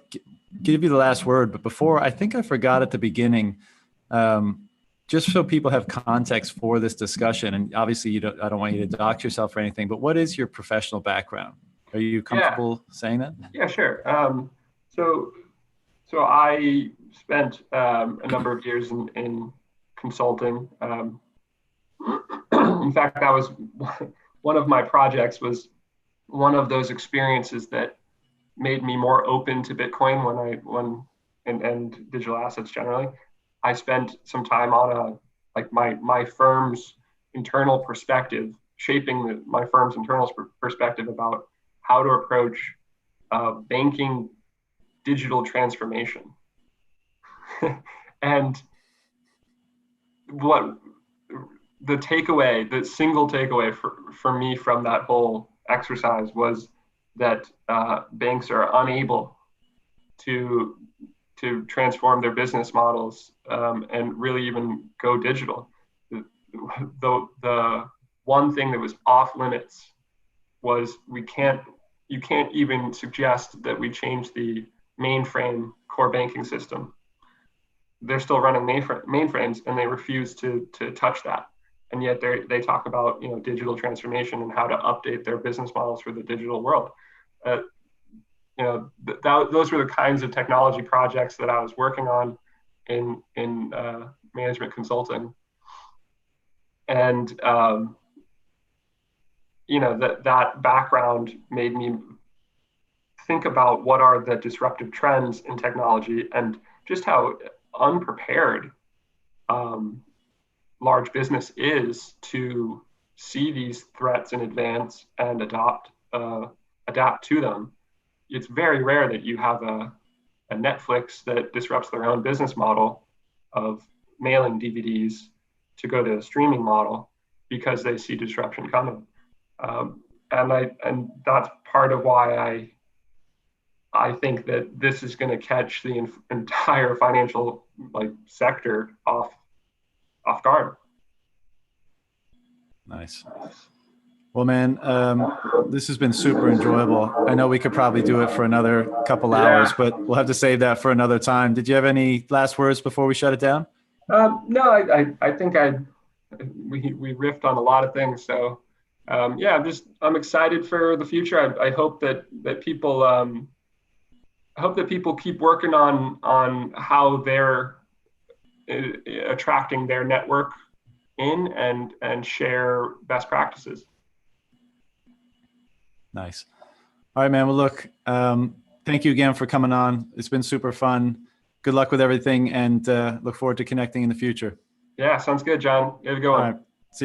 give you the last word, but before, I think I forgot at the beginning, just so people have context for this discussion, and obviously I don't want you to dox yourself or anything, but what is your professional background? Are you comfortable saying that? Yeah, sure. So I spent a number of years in consulting. In fact, that was one of my projects, was one of those experiences that made me more open to Bitcoin and digital assets generally. I spent some time on my firm's internal perspective, shaping my firm's internal perspective about how to approach banking digital transformation. And what the single takeaway for me from that whole exercise was that banks are unable to transform their business models and really even go digital. The one thing that was off limits was you can't even suggest that we change the mainframe core banking system. They're still running mainframes, and they refuse to touch that. And yet they talk about digital transformation and how to update their business models for the digital world. Those were the kinds of technology projects that I was working on in management consulting, and that background made me think about what are the disruptive trends in technology, and just how unprepared large business is to see these threats in advance and adapt to them. It's very rare that you have a Netflix that disrupts their own business model of mailing DVDs to go to a streaming model because they see disruption coming. And that's part of why I think that this is going to catch the entire financial sector off guard. Nice. Well, man, this has been super enjoyable. I know we could probably do it for another couple hours, but we'll have to save that for another time. Did you have any last words before we shut it down? No, I think we riffed on a lot of things. So I'm excited for the future. I hope that people keep working on how they're attracting their network in and share best practices. Nice. All right, man. Well, look, thank you again for coming on. It's been super fun. Good luck with everything, and look forward to connecting in the future. Yeah, sounds good, John. You have a good one. All right.